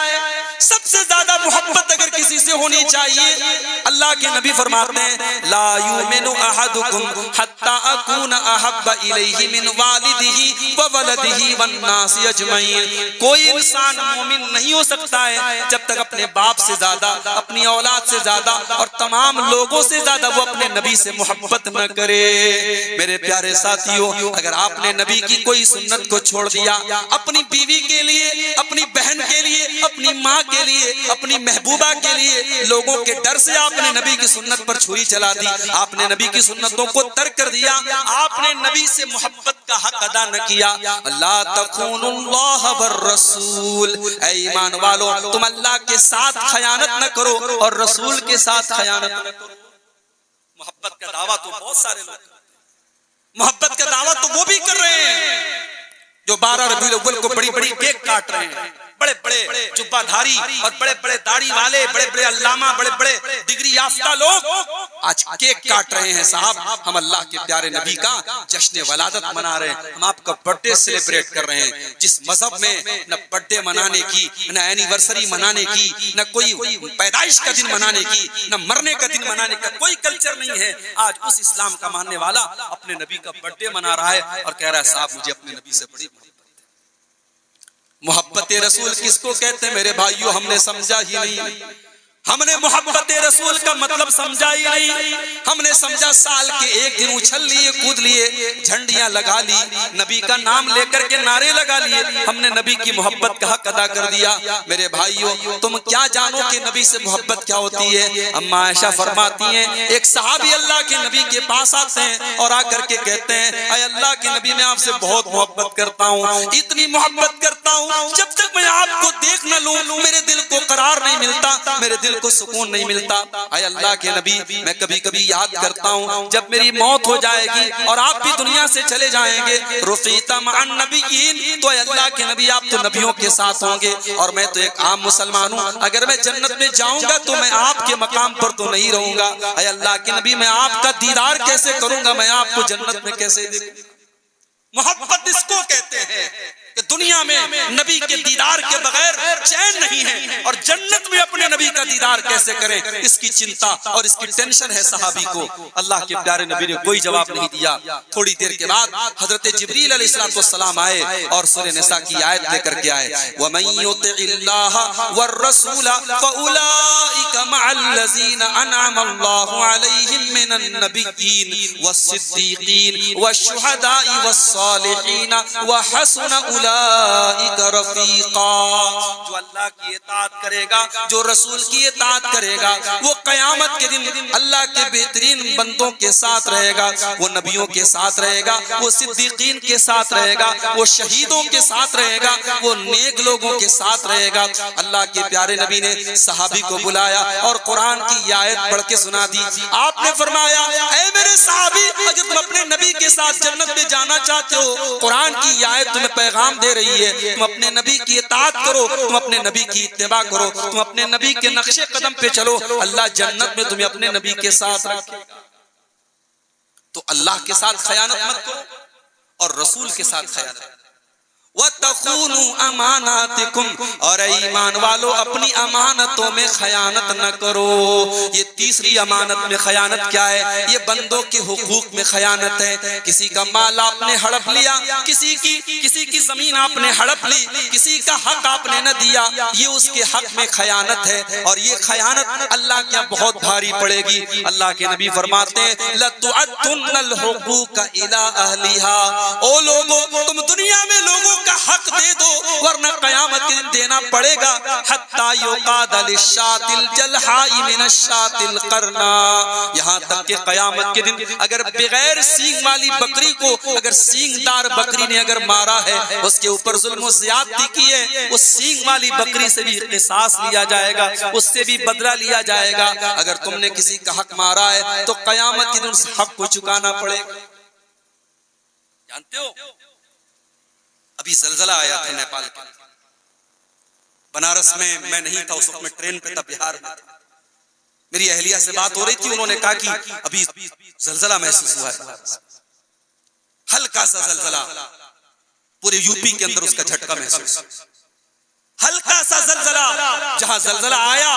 Speaker 1: سب سے زیادہ محبت اگر کسی سے ہونی چاہیے، اللہ کے نبی فرماتے ہیں لا یؤمن احدکم حتی اکون احب الیہ من والدہ وولدہ والناس اجمعین، کوئی انسان مومن نہیں ہو سکتا ہے جب تک اپنے باپ سے زیادہ، اپنی اولاد سے زیادہ اور تمام لوگوں سے زیادہ وہ اپنے نبی سے محبت نہ کرے۔ میرے پیارے ساتھیوں، اگر آپ نے نبی کی کوئی سنت کو چھوڑ دیا، اپنی بیوی کے لیے، اپنی بہن کے لیے، اپنی ماں کے لیے، اپنی محبوبہ کے لیے، لوگوں کے ڈر سے آپ نے نبی کی سنت پر چھری چلا دی، آپ نے نبی کی سنتوں کو ترک کر دیا، آپ نے نبی سے محبت کا حق ادا نہ کیا۔ لا تخون اللہ والرسول، اے ایمان والو تم اللہ کے ساتھ خیانت نہ کرو اور رسول کے ساتھ خیانت نہ کرو۔ محبت کا دعویٰ تو بہت سارے لوگ، محبت کا دعویٰ تو وہ بھی کر رہے ہیں جو 12 ربیع الاول کو بڑی بڑی کیک کاٹ رہے ہیں، بڑے بڑے جبہ دھاری اور بڑے بڑے داڑھی والے، بڑے بڑے علامہ، بڑے بڑے ڈگری یافتہ لوگ آج کیک کاٹ رہے ہیں صاحب، ہم اللہ کے پیارے نبی کا جشن ولادت منا رہے ہیں، ہم آپ کا برتھ ڈے سیلیبریٹ کر رہے ہیں۔ جس مذہب میں نہ برتھ ڈے منانے کی، نہ اینیورسری منانے کی، نہ کوئی پیدائش کا دن منانے کی، نہ مرنے کا دن منانے کا کوئی کلچر نہیں ہے، آج اس اسلام کا ماننے والا اپنے نبی کا برتھ ڈے منا رہا ہے اور کہہ رہا ہے صاحب مجھے اپنے نبی سے بڑی محبت رسول کس کو کہتے ہیں میرے بھائیو؟ ہم نے سمجھا ہی نہیں، ہم نے محبت رسول کا مطلب سمجھا ہی نہیں۔ ہم نے سمجھا سال کے ایک دن اچھل لیے، کود لیے، جھنڈیاں لگا لی، نبی کا نام لے کر کے نعرے لگا لیے، ہم نے نبی کی محبت کا حق ادا کر دیا۔ میرے بھائیو تم کیا جانو کہ نبی سے محبت کیا ہوتی ہے؟ اما عائشہ فرماتی ہیں ایک صحابی اللہ کے نبی کے پاس آتے ہیں اور آ کر کے کہتے ہیں اے اللہ کے نبی میں آپ سے بہت محبت کرتا ہوں، اتنی محبت کرتا ہوں جب تک میں آپ کو دیکھ نہ لوں میرے دل کو قرار نہیں ملتا، میرے دل کو سکون نہیں ملتا۔ اے اللہ کے نبی میں کبھی کبھی یاد کرتا ہوں جب میری موت ہو جائے گی اور آپ بھی دنیا سے چلے جائیں گے، رفیق مع النبیین، تو اے اللہ کے نبی آپ تو نبیوں کے ساتھ ہوں گے اور میں تو ایک عام مسلمان ہوں، اگر میں جنت میں جاؤں گا تو میں آپ کے مقام پر تو نہیں رہوں گا۔ اے اللہ کے نبی میں آپ کا دیدار کیسے کروں گا، میں آپ کو جنت میں کیسے دیکھوں گا؟ محبت اس کو کہتے ہیں کہ دنیا میں نبی کے دیدار کے بغیر چین نہیں ہے، اور جنت میں اپنے نبی کا دیدار کیسے کریں اس کی چنتا اور اس کی ٹینشن ہے صحابی کو۔ اللہ کے پیارے نبی نے کوئی جواب نہیں دیا۔ تھوڑی دیر کے بعد حضرت جبریل علیہ السلام آئے اور سورہ نساء کی آیت لے کر کے آئے، وَمَن يُطِعِ اللَّهَ وَالرَّسُولَ فَأُولَئِكَ مَعَ الَّذِينَ أَنْعَمَ اللَّهُ عَلَيْهِم مِّنَ النَّبِيِّينَ وَالصِّدِّيقِينَ وَالشُّهَدَاءِ وَالصَّالِحِينَ وَحَسُنَ اولئک رفیقا۔ جو اللہ کی اطاعت کرے گا، جو رسول کی اطاعت کرے گا، وہ قیامت کے دن اللہ کے بہترین بندوں کے ساتھ رہے گا، وہ نبیوں کے ساتھ رہے گا، وہ صدیقین کے ساتھ رہے گا، وہ شہیدوں کے ساتھ رہے گا، وہ نیک لوگوں کے ساتھ رہے گا۔ اللہ کے پیارے نبی نے صحابی کو بلایا اور قرآن کی یہ آیت پڑھ کے سنا دی۔ آپ نے فرمایا اے میرے صحابی اگر تم اپنے نبی کے ساتھ جنت میں جانا چاہتے ہو، قرآن کی یہ آیت تمہیں پیغام دے رہی ہے، تم اپنے نبی کی اطاعت کرو، تم اپنے نبی کی اتباع کرو، تم اپنے نبی کے نقش قدم پہ چلو، اللہ جنت میں تمہیں اپنے نبی کے ساتھ رکھے گا۔ تو اللہ کے ساتھ خیانت مت کرو اور رسول کے ساتھ خیانت۔ وَتَخُونُوا أَمَانَاتِكُمْ، اور اے ایمان والو اپنی امانتوں میں خیانت نہ کرو۔ یہ تیسری امانت میں خیانت کیا ہے؟ یہ بندوں کے حقوق میں خیانت ہے۔ کسی کا مال آپ نے ہڑپ لیا، کسی کی زمین آپ نے ہڑپ لی، کسی کا حق آپ نے نہ دیا، یہ اس کے حق میں خیانت ہے، اور یہ خیانت اللہ کے بہت بھاری پڑے گی۔ اللہ کے نبی فرماتے ہیں لَتُعَدُّنَّ الْحُقُوقَ إِلَىٰ أَهْلِهَا، او لوگوں تم دنیا میں لوگوں کا حق دے دو ورنہ قیامت کے دن دینا پڑے گا۔ حَتَّى يُقَادَ لِلشَّاةِ الْجَلْحَاءِ مِنَ الشَّاةِ الْقَرْنَاءِ، یہاں تک کہ قیامت کے دن اگر بغیر سینگ والی بکری کو اگر سینگ دار بکری نے اگر مارا ہے، اس کے اوپر ظلم و زیادتی کی ہے، اس سینگ والی بکری سے بھی قصاص لیا جائے گا، اس سے بھی بدلہ لیا جائے گا۔ اگر تم نے کسی کا حق مارا ہے تو قیامت کے دن اس حق کو چکانا پڑے گا۔ جانتے ہو ابھی زلزلہ آیا تھا نیپال کے بنارس میں، میں نہیں تھا اس وقت، میں ٹرین پہ تھا، بہار میں تھا۔ میری اہلیہ سے بات ہو رہی تھی، انہوں نے کہا کہ ابھی زلزلہ محسوس ہوا ہے، ہلکا سا زلزلہ، پورے یوپی کے اندر اس کا جھٹکا محسوس، ہلکا سا زلزلہ، جہاں زلزلہ آیا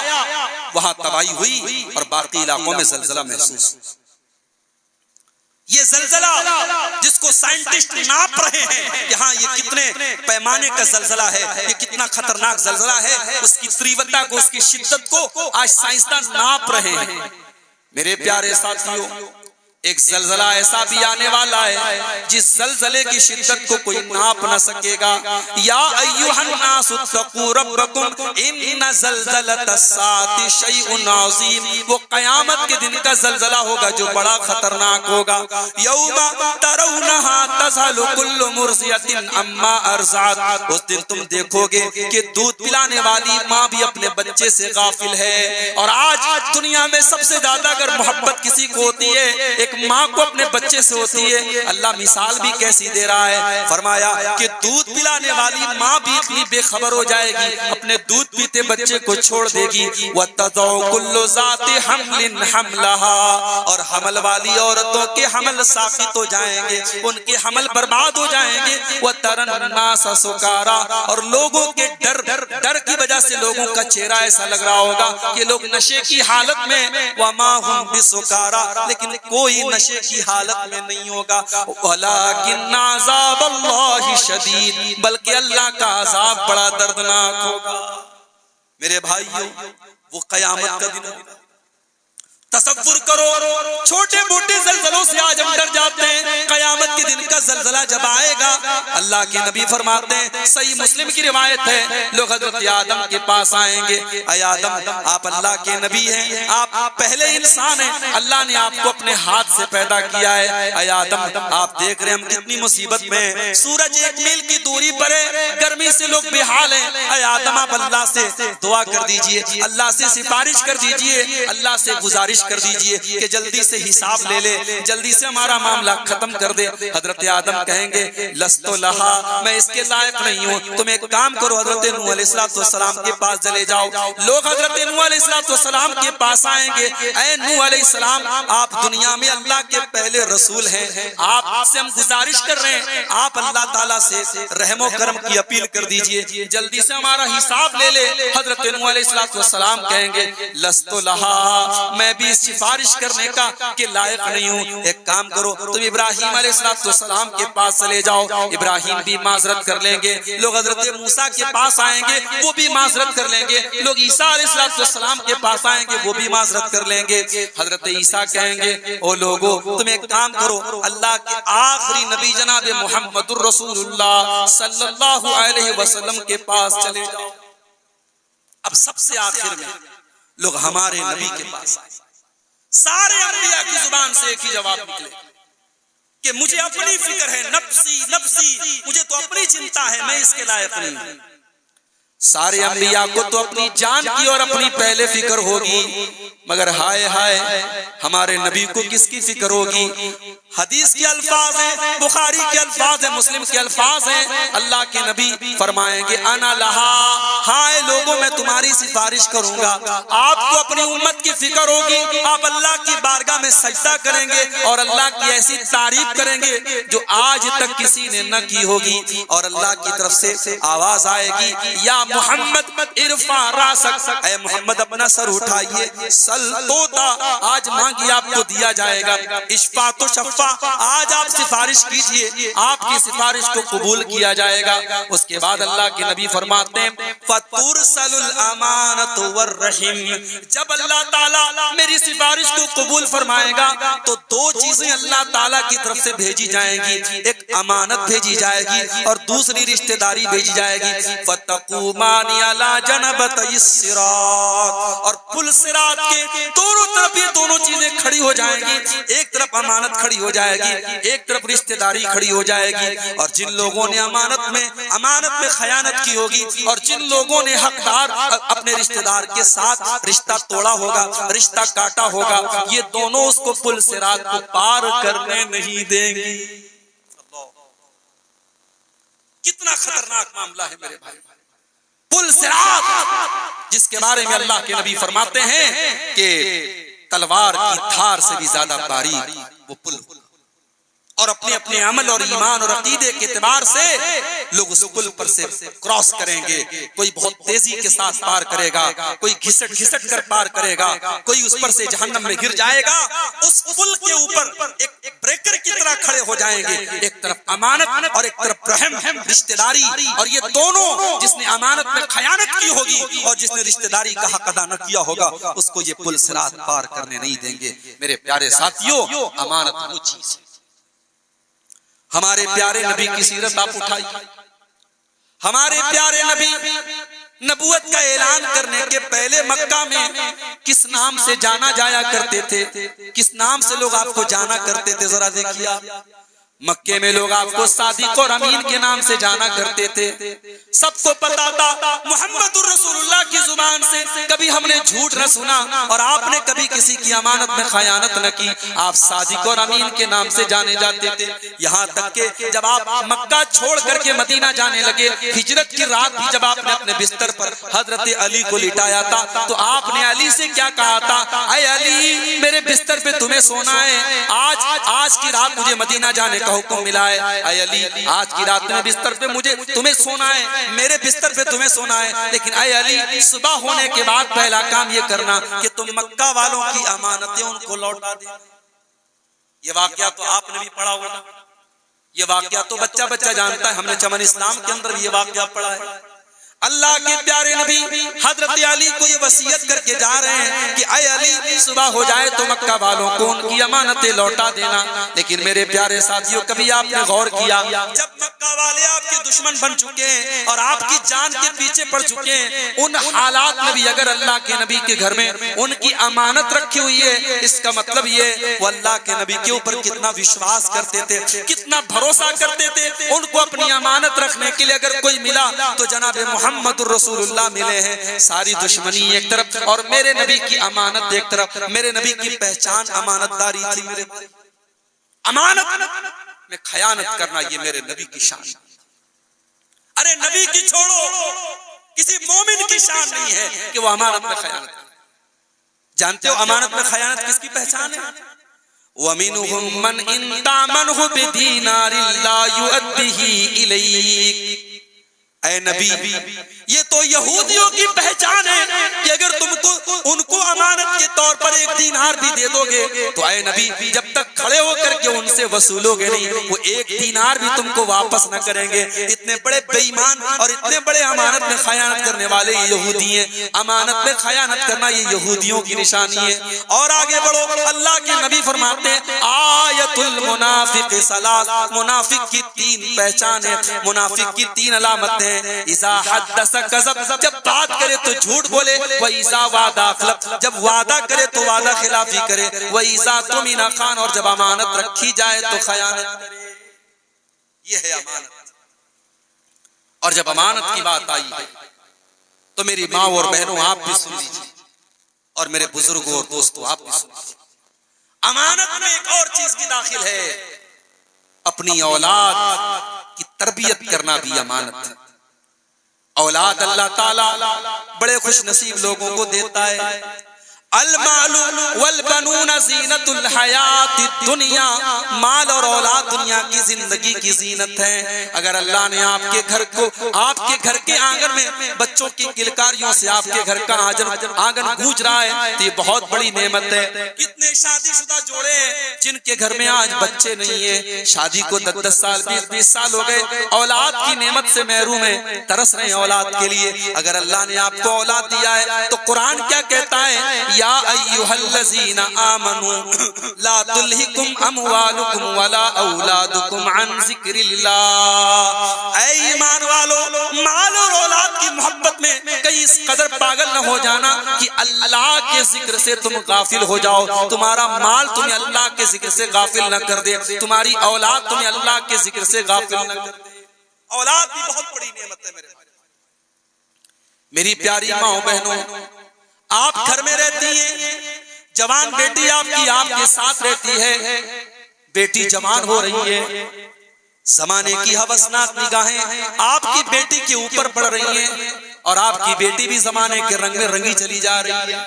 Speaker 1: وہاں تباہی ہوئی اور باقی علاقوں میں زلزلہ محسوس۔ یہ زلزلہ جس کو سائنٹسٹ ناپ رہے ہیں یہاں یہ کتنے پیمانے کا زلزلہ ہے، یہ کتنا خطرناک زلزلہ ہے، اس کی تریوتا کو، اس کی شدت کو آج سائنسدان ناپ رہے ہیں۔ میرے پیارے ساتھیوں ایک زلزلہ ایسا بھی آنے والا ہے جس زلزلے کی شدت کو کوئی ناپ نہ سکے گا۔ یا ایھا الناس اتقوا ربکم ان زلزلۃ الساعۃ شیء عظیم، وہ قیامت کے دن کا زلزلہ ہوگا جو بڑا خطرناک ہوگا۔ یوم ترونها تذہل کل مرضعۃ عما ارضعت، اس دن تم دیکھو گے کہ دودھ پلانے والی ماں بھی اپنے بچے سے غافل ہے۔ اور آج دنیا میں سب سے زیادہ اگر محبت کسی کو ہوتی ہے، ایک ایک ماں کو اپنے بچے سے ہوتی ہے، اللہ مثال بھی کیسی دے رہا ہے، فرمایا کہ دودھ پلانے والی ماں بھی اتنی بے خبر ہو جائے گی، اپنے دودھ پیتے بچے کو چھوڑ دے گی، وَتَضَعُ كُلُّ ذَاتِ حَمْلٍ حَمْلَهَا، اور حمل والی عورتوں کے حمل ساقط ہو جائیں گے، ان کے حمل برباد ہو جائیں گے، وَتَرَى النَّاسَ سُكَارَىٰ، اور لوگوں کے ڈر کی وجہ سے لوگوں کا چہرہ ایسا لگ رہا ہوگا کہ لوگ نشے کی حالت میں، وَمَا هُمْ بِسُكَارَىٰ، لیکن کوئی نشے کی حالت میں نہیں ہوگا، وَلَٰكِنَّ عَذَابَ اللَّهِ شَدِيدٌ، بلکہ اللہ کا عذاب بڑا دردناک ہوگا۔ میرے بھائیوں، وہ قیامت کا دن ہوگا، تصور کرو، چھوٹے موٹے زلزلوں سے آج ہم ڈر جاتے ہیں، قیامت کے دن کا زلزلہ جب آئے گا، اللہ کے نبی فرماتے ہیں، صحیح مسلم کی روایت ہے، لوگ حضرت آدم کے پاس آئیں گے، اے آدم آپ اللہ کے نبی ہیں، آپ پہلے انسان ہیں، اللہ نے آپ کو اپنے ہاتھ سے پیدا کیا ہے، اے آدم آپ دیکھ رہے ہیں ہم کتنی مصیبت میں ہیں، سورج 1 میل کی دوری پر ہے، گرمی سے لوگ بے حال ہیں، اے آدم آپ اللہ سے دعا کر دیجئے، اللہ سے سفارش کر دیجئے، اللہ سے گزارش کر دیجئے کہ جلدی سے حساب لے لے، جلدی سے ہمارا معاملہ ختم کر دے۔ حضرت آدم کہیں گے لست لہا، میں اس کے لائق نہیں ہوں، تم ایک کام کرو، حضرت نوح علیہ السلام کے پاس چلے جاؤ۔ لوگ حضرت نوح علیہ السلام کے پاس آئیں گے، اے نوح علیہ السلام آپ دنیا میں اللہ کے پہلے رسول ہیں، آپ سے ہم گزارش کر رہے ہیں، آپ اللہ تعالیٰ سے رحم و کرم کی اپیل کر دیجئے، جلدی سے ہمارا حساب لے لے۔ حضرت نوح علیہ السلام کہیں گے لست لہا، میں بھی سفارش کرنے کا کہ لائق نہیں ہوں، ایک کام کرو تم ابراہیم علیہ السلام کے پاس چلے جاؤ، ابراہیم بھی معذرت کر لیں گے۔ لوگ حضرت موسیٰ کے پاس آئیں گے، وہ بھی معذرت کر لیں گے۔ لوگ عیسیٰ علیہ السلام کے پاس آئیں گے، وہ بھی معذرت کر لیں گے۔ حضرت عیسیٰ کہیں گے او لوگو تم ایک کام کرو، اللہ کے آخری نبی جناب محمد الرسول اللہ صلی اللہ علیہ وسلم کے پاس چلے جاؤ۔ اب سب سے آخر میں لوگ ہمارے نبی کے پاس آئے، سارے انبیاء کی زبان سے ایک ہی جواب نکلے کہ مجھے اپنی فکر ہے، نفسی نفسی، مجھے تو اپنی چنتا ہے، میں اس کے لائق نہیں ہوں۔ سارے انبیاء کو تو اپنی جان کی اور اپنی پہلے فکر ہوگی، مگر ہائے ہائے ہمارے نبی کو کس کی فکر ہوگی؟ حدیث کے الفاظ ہیں، بخاری کے الفاظ ہیں، مسلم کے الفاظ ہیں، اللہ کے نبی فرمائیں گے انا لہا، ہائے لوگوں میں تمہاری سفارش کروں گا۔ آپ کو اپنی امت کی فکر ہوگی، آپ اللہ کی بارگاہ میں سجدہ کریں گے اور اللہ کی ایسی تعریف کریں گے جو آج تک کسی نے نہ کی ہوگی، اور اللہ کی طرف سے آواز آئے گی یا محمد ارفع راسک، اے محمد اپنا سر اٹھائیے، سل توتا، آج مانگی آپ کو دیا جائے گا، اشفا تو شفا، آج آپ سفارش کیجئے، آپ کی سفارش کو قبول کیا جائے گا۔ اس کے بعد اللہ کے نبی فرماتے ہیں فَتُرْسَلُ الْأَمَانَةُ وَالرَّحِمُ، جب اللہ تعالیٰ میری سفارش کو قبول فرمائے گا تو 2 چیزیں اللہ تعالیٰ کی طرف سے بھیجی جائیں گی، ایک امانت بھیجی جائے گی اور دوسری رشتہ داری بھیجی جائے گی۔ فَتَقُومَانِ عَلَى جَنَبَتَيِ الصِّرَاطِ، اور پل صراط کے دونوں طرف یہ دونوں چیزیں کھڑی ہو جائیں گی، ایک طرف امانت کھڑی ہو جائے گی، ایک طرف رشتہ داری کھڑی ہو جائے گی، اور جن لوگوں نے امانت میں خیانت کی ہوگی اور جن لوگوں نے حقدار اپنے رشتہ دار کے ساتھ رشتہ توڑا ہوگا، رشتہ کاٹا ہوگا، یہ دونوں اس کو پل صراط کو پار کرنے نہیں دیں گی۔ کتنا خطرناک معاملہ ہے میرے بھائی، پل صراط جس کے بارے میں اللہ کے نبی فرماتے ہیں کہ تلوار کی دھار سے بھی زیادہ باریک وہ پل، اور اپنے اپنے عمل اور ایمان اور عقیدے کے اعتبار سے لوگ اس پل پر سے کراس کریں گے، کوئی بہت تیزی کے ساتھ پار کرے گا، کوئی گھسٹ گھسٹ کر پار کرے گا، کوئی اس پر سے جہنم میں گر جائے گا۔ اس پل کے اوپر ایک بریکر کی طرح کھڑے ہو جائیں گے، ایک طرف امانت اور ایک طرف رحم، رشتہ داری، اور یہ دونوں، جس نے امانت میں خیانت کی ہوگی اور جس نے رشتہ داری کا حق ادا نہ کیا ہوگا، اس کو یہ پل صراط پار کرنے نہیں دیں گے۔ میرے پیارے ساتھیوں، امانت وہ چیز ہے۔ ہمارے پیارے نبی کی سیرت آپ اٹھائیے، ہمارے پیارے نبی نبوت کا اعلان کرنے کے پہلے مکہ میں کس نام سے جانا جایا کرتے تھے، کس نام سے لوگ آپ کو جانا کرتے تھے، ذرا دیکھیے۔ مکے میں لوگ آپ کو صادق اور امین کے نام سے جانا کرتے تھے. سب کو پتا تھا محمد الرسول اللہ کی زبان سے کبھی ہم نے جھوٹ نہ سنا اور آپ نے کبھی کسی کی امانت میں خیانت نہ کی. آپ صادق اور امین کے نام سے جانے جاتے تھے. یہاں تک کہ جب آپ مکہ چھوڑ کر کے مدینہ جانے لگے, ہجرت کی رات بھی جب آپ نے اپنے بستر پر حضرت علی کو لٹایا تھا تو آپ نے علی سے کیا کہا تھا؟ اے علی, میرے بستر پہ تمہیں سونا ہے, آج کی رات مجھے مدینہ جانے کا حکم ملا ہے. اے علی, آج کی رات میں بستر پہ مجھے تمہیں سونا ہے, میرے بستر پہ تمہیں سونا ہے, لیکن اے علی صبح ہونے کے بعد پہلا کام یہ کرنا کہ تم مکہ والوں کی امانتیں ان کو لوٹا دے. یہ واقعہ تو آپ نے بھی پڑھا ہوگا, یہ واقعہ تو بچہ بچہ جانتا ہے, ہم نے چمن اسلام کے اندر بھی یہ واقعہ پڑھا ہے. اللہ کے پیارے نبی حضرت علی کو یہ وصیت کر کے جا رہے ہیں کہ اے علی صبح ہو جائے تو مکہ والوں کو ان کی امانتیں لوٹا دینا. لیکن میرے پیارے ساتھیوں, کبھی آپ نے غور کیا جب مکہ والے آپ کے دشمن بن چکے ہیں اور آپ کی جان کے پیچھے پڑ چکے ہیں, ان حالات میں بھی اگر اللہ کے نبی کے گھر میں ان کی امانت رکھی ہوئی ہے, اس کا مطلب یہ وہ اللہ کے نبی کے اوپر کتنا وشواس کرتے تھے, کتنا بھروسہ کرتے تھے. ان کو اپنی امانت رکھنے کے لیے اگر کوئی ملا تو جناب محمد الرسول اللہ ملے ہیں. ساری دشمنی ایک طرف اور میرے نبی کی امانت ایک طرف. میرے نبی کی پہچان امانت داری تھی. میرے امانت میں خیانت کرنا یہ میرے نبی کی شان. ارے نبی کی چھوڑو, کسی مومن کی شان نہیں ہے کہ وہ امانت میں خیانت کرے. جانتے ہو امانت میں خیانت کس کی پہچان ہے؟ وَمِنْهُمْ مَنْ إِنْ تَأْمَنْهُ بِدِينَارٍ لَا يُؤَدِّهِ إِلَيْكَ. اے نبی, یہ تو یہودیوں کی پہچان ہے کہ اگر تم کو ان کو امانت کے طور پر ایک دینار بھی دے دو گے تو اے نبی جب تک کھڑے ہو کر کے ان سے وصولو گے نہیں, وہ ایک دینار بھی تم کو واپس نہ کریں گے. اتنے بڑے بے ایمان اور اتنے بڑے امانت میں خیانت کرنے والے یہودی ہیں. امانت میں خیانت کرنا یہ یہودیوں کی نشانی ہے. اور آگے بڑھو, اللہ کے نبی فرماتے ہیں آیت المنافق ثلاث, منافق کی 3 پہچان ہے, منافق کی 3 علامتیں. اذا حدث کذب, جب بات کرے تو جھوٹ بولے. وَإِذَا وَعَدَ أَخْلَفَ, جب وعدہ کرے تو وعدہ خلافی کرے. وَإِذَا اؤْتُمِنَ خَانَ, اور جب امانت رکھی جائے تو خیانت کرے. یہ ہے امانت. اور جب امانت کی بات آئی ہے تو میری ماں اور بہنوں آپ بھی سن لیجیے, اور میرے بزرگوں اور دوستوں آپ بھی سن لیجیے. امانت میں ایک اور چیز بھی داخل ہے, اپنی اولاد کی تربیت کرنا بھی امانت ہے. اولاد اللہ تعالی بڑے خوش نصیب لوگوں کو دیتا ہے. المال والبنون زینت الحیات الدنیا, مال اور اولاد دنیا کی زندگی کی زینت ہے. اگر اللہ نے آپ کے گھر کو, آپ کے گھر کے آنگن میں بچوں کی کلکاریوں سے آپ کے گھر کا آنگن گونج رہا ہے تو یہ بہت بڑی نعمت ہے. کتنے شادی شدہ جوڑے ہیں جن کے گھر میں آج بچے نہیں ہیں, شادی کو 10 سال 20 سال ہو گئے, اولاد کی نعمت سے محروم ہیں, ترس رہے ہیں اولاد کے لیے. اگر اللہ نے آپ کو اولاد دیا ہے تو قرآن کیا کہتا ہے؟ یا ایھا الذین آمنوا لا تلہکم اموالکم ولا اولادکم عن ذکر اللہ. اے ایمان والو, مال اور اولاد کی محبت میں کہیں اس قدر پاگل نہ ہو جانا کہ اللہ کے ذکر سے تم غافل ہو جاؤ. تمہارا مال تمہیں اللہ کے ذکر سے غافل نہ کر دے, تمہاری اولاد تمہیں اللہ کے ذکر سے غافل نہ کر دے. اولاد بھی بہت بڑی نعمت ہے میری پیاری ماں بہنوں. آپ گھر میں رہتی ہیں, جوان بیٹی آپ کی آپ کے ساتھ رہتی ہے, بیٹی جوان ہو رہی ہے, زمانے کی ہوسناک نگاہیں آپ کی بیٹی کے اوپر پڑ رہی ہیں اور آپ کی بیٹی بھی زمانے کے رنگ میں رنگی چلی جا رہی ہے.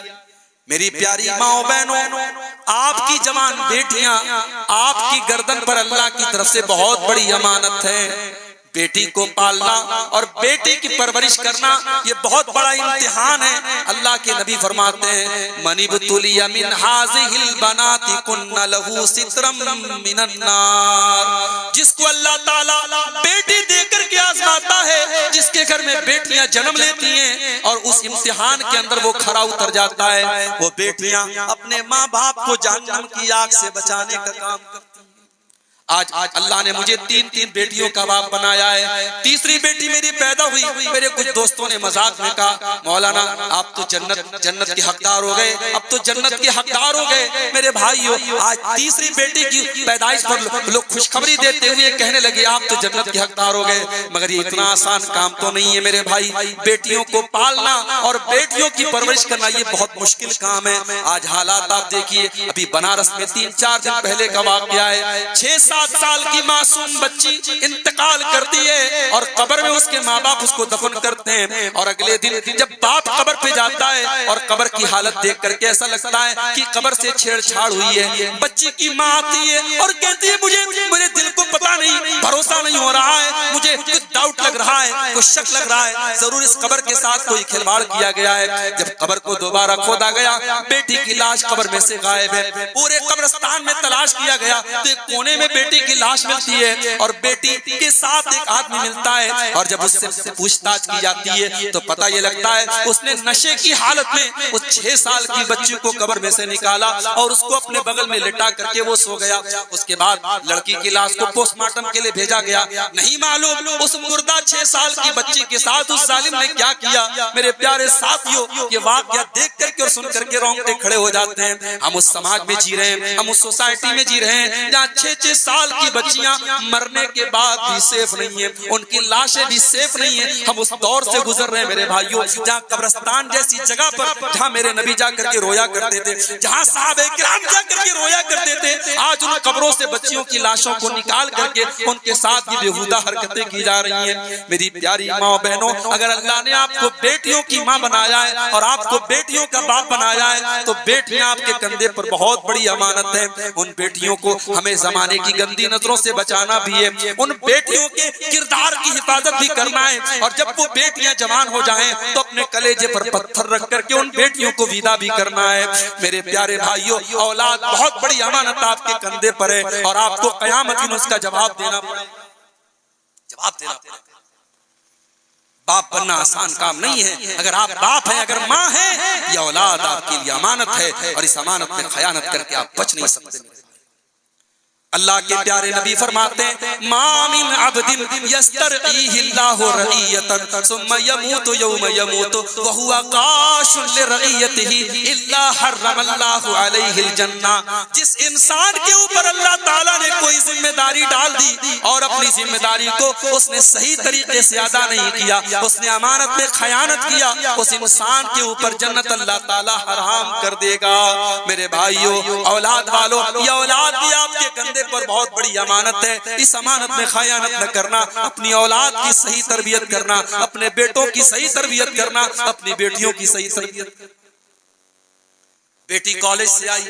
Speaker 1: میری پیاری ماں بہنوں, آپ کی جوان بیٹیاں آپ کی گردن پر اللہ کی طرف سے بہت بڑی امانت ہے. بیٹی کو پالنا اور بیٹی کی پرورش کرنا یہ بہت بڑا امتحان ہے. اللہ کے نبی فرماتے ہیں من ابتلی من هذه البنات کن له سترا من النار. جس کو اللہ تعالی بیٹی دے کر کے آزماتا ہے, جس کے گھر میں بیٹیاں جنم لیتی ہیں اور اس امتحان کے اندر وہ کھرا اتر جاتا ہے, وہ بیٹیاں اپنے ماں باپ کو جہنم کی آگ سے بچانے کا کام کرتی ہیں. آج اللہ نے مجھے تین بیٹیوں کا باپ بنایا ہے. تیسری بیٹی میری پیدا ہوئی. میرے کچھ دوستوں نے مذاق میں کہا مولانا آپ تو جنت کے حقدار ہو گئے, اب تو جنت کے حقدار ہو گئے. میرے بھائیو آج تیسری بیٹی کی پیدائش پر لوگ خوشخبری دیتے ہوئے کہنے لگے آپ تو جنت کے حقدار ہو گئے. مگر یہ اتنا آسان کام تو نہیں ہے میرے بھائی. بیٹیوں کو پالنا اور بیٹیوں کی پرورش کرنا یہ بہت مشکل کام ہے. آج حالات آپ دیکھیے, ابھی بنارس میں 3-4 دن پہلے کا واقعہ ہے. 6-7 سال کی معصوم بچی انتقال کرتی ہے اور قبر میں اس کے ماں باپ اس کو دفن کرتے ہیں. اور اگلے دن جب باپ قبر پہ جاتا ہے اور قبر کی حالت دیکھ کر کے ایسا لگتا ہے کہ قبر سے چھیڑ چھاڑ ہوئی ہے. بچی کی ماں آتی ہے اور کہتی ہے مجھے دل کو پتا نہیں, بھروسہ نہیں ہو رہا ہے, مجھے کچھ ڈاؤٹ لگ رہا ہے, کچھ شک لگ رہا ہے, ضرور اس قبر کے ساتھ کوئی کھلواڑ کیا گیا ہے. جب قبر کو دوبارہ کھودا گیا, بیٹی کی لاش قبر میں سے غائب ہے. پورے قبرستان میں تلاش کیا گیا تو ایک کونے میں بیٹی کی لاش ملتی ہے اور بیٹی کے ساتھ ایک آدمی ملتا ہے. اور جب اس سے پوچھ تاچھ کی جاتی ہے تو پتہ یہ لگتا ہے اس نے نشے کی حالت میں اس 6 سال کی بچی کو قبر میں سے نکالا اور اس کو اپنے بغل میں لٹا کر کے وہ سو گیا. اس کے بعد لڑکی کی لاش کو پوسٹ مارٹم کے لیے بھیجا گیا. نہیں معلوم اس مردہ 6 سال کی بچی کے ساتھ اس ظالم نے کیا کیا. میرے پیارے ساتھیوں, یہ واقعہ دیکھ کر کے اور سن کر کے رونگٹے کھڑے ہو جاتے ہیں. ہم اس سماج میں جی رہے ہیں, ہم اس سوسائٹی میں جی رہے ہیں جہاں 6-6 سال کی بچیاں مرنے کے بعد بھی سیف نہیں ہیں, ان کی لاشیں بھی سیف نہیں ہیں. ہم اس دور سے گزر رہے ہیں میرے بھائیوں جہاں قبرستان جیسی جگہ پر جہاں میرے نبی جا کر کے رویا کرتے تھے, جہاں صحابہ کرام جا کر کے رویا کرتے تھے, آج ان قبروں سے بچیوں کی لاشوں کو نکال کر کے ان کے ساتھ یہ بےہودہ حرکتیں کی جا رہی ہیں. میری پیاری ماں بہنوں, اگر اللہ نے آپ کو بیٹیوں کی ماں بنایا ہے اور آپ کو بیٹیوں کا باپ بنایا ہے تو بیٹیاں آپ کے کندھے پر بہت بڑی امانت ہے. ان بیٹیوں کو ہمیں زمانے کی گندی نظروں سے بچانا بھی ہے, ان بیٹیوں کے کردار کی حفاظت بھی کرنا ہے. اور جب وہ بیٹیاں جوان ہو جائیں تو اپنے کلیجے پر پتھر رکھ کر کے ان بیٹیوں کو ودا بھی کرنا ہے. میرے پیارے بھائیوں, اولاد بہت بڑی امانت آپ کے کندھے پر ہے اور آپ کو قیامت میں اس کا جواب دینا پڑے. باپ بننا آسان کام نہیں ہے. اگر آپ باپ ہیں, اگر ماں ہیں, یہ اولاد آپ کے لیے امانت ہے اور اس امانت میں خیانت کر کے آپ بچ نہیں سکتے. اللہ کے پیارے نبی فرماتے ہیں ما من عبد یسترعیہ اللہ رعیتا ثم یموت یوم یموت وہو قاش لرعیتہ الا حرم اللہ علیہ الجنہ. جس انسان کے اوپر اللہ تعالیٰ نے کوئی ذمہ داری ڈال دی اور اپنی ذمہ داری کو اس نے صحیح طریقے سے ادا نہیں کیا, اس نے امانت میں خیانت کیا, اس انسان کے اوپر جنت اللہ تعالیٰ حرام کر دے گا. میرے بھائیو, اولاد والو, یہ اولاد بھی آپ کے کندھے پر بہت بڑی امانت ہے. اس امانت میں خیانت نہ کرنا, اپنی اولاد کی صحیح تربیت کرنا, اپنے بیٹوں کی صحیح تربیت کرنا, اپنی بیٹیوں کی صحیح تربیت. بیٹی کالج سے آئی,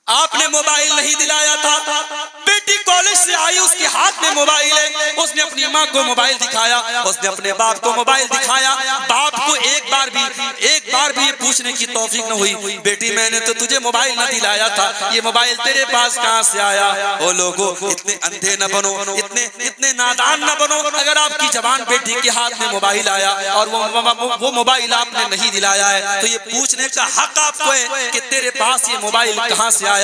Speaker 1: آپ نے موبائل نہیں دلایا تھا, بیٹی کالج سے آئی, اس کے ہاتھ میں موبائل ہے, اس نے اپنی ماں کو موبائل دکھایا, اس نے اپنے باپ کو موبائل دکھایا. باپ کو ایک بار بھی پوچھنے کی توفیق نہ ہوئی بیٹی میں نے تو تجھے موبائل نہ دلایا تھا, یہ موبائل تیرے پاس کہاں سے آیا. او لوگوں, اتنے اندھے نہ بنو, اتنے نادان نہ بنو. اگر آپ کی جوان بیٹی کے ہاتھ میں موبائل آیا اور وہ موبائل آپ نے نہیں دلایا ہے تو یہ پوچھنے کا حق آپ کو ہے کہ تیرے پاس یہ موبائل کہاں سے آیا.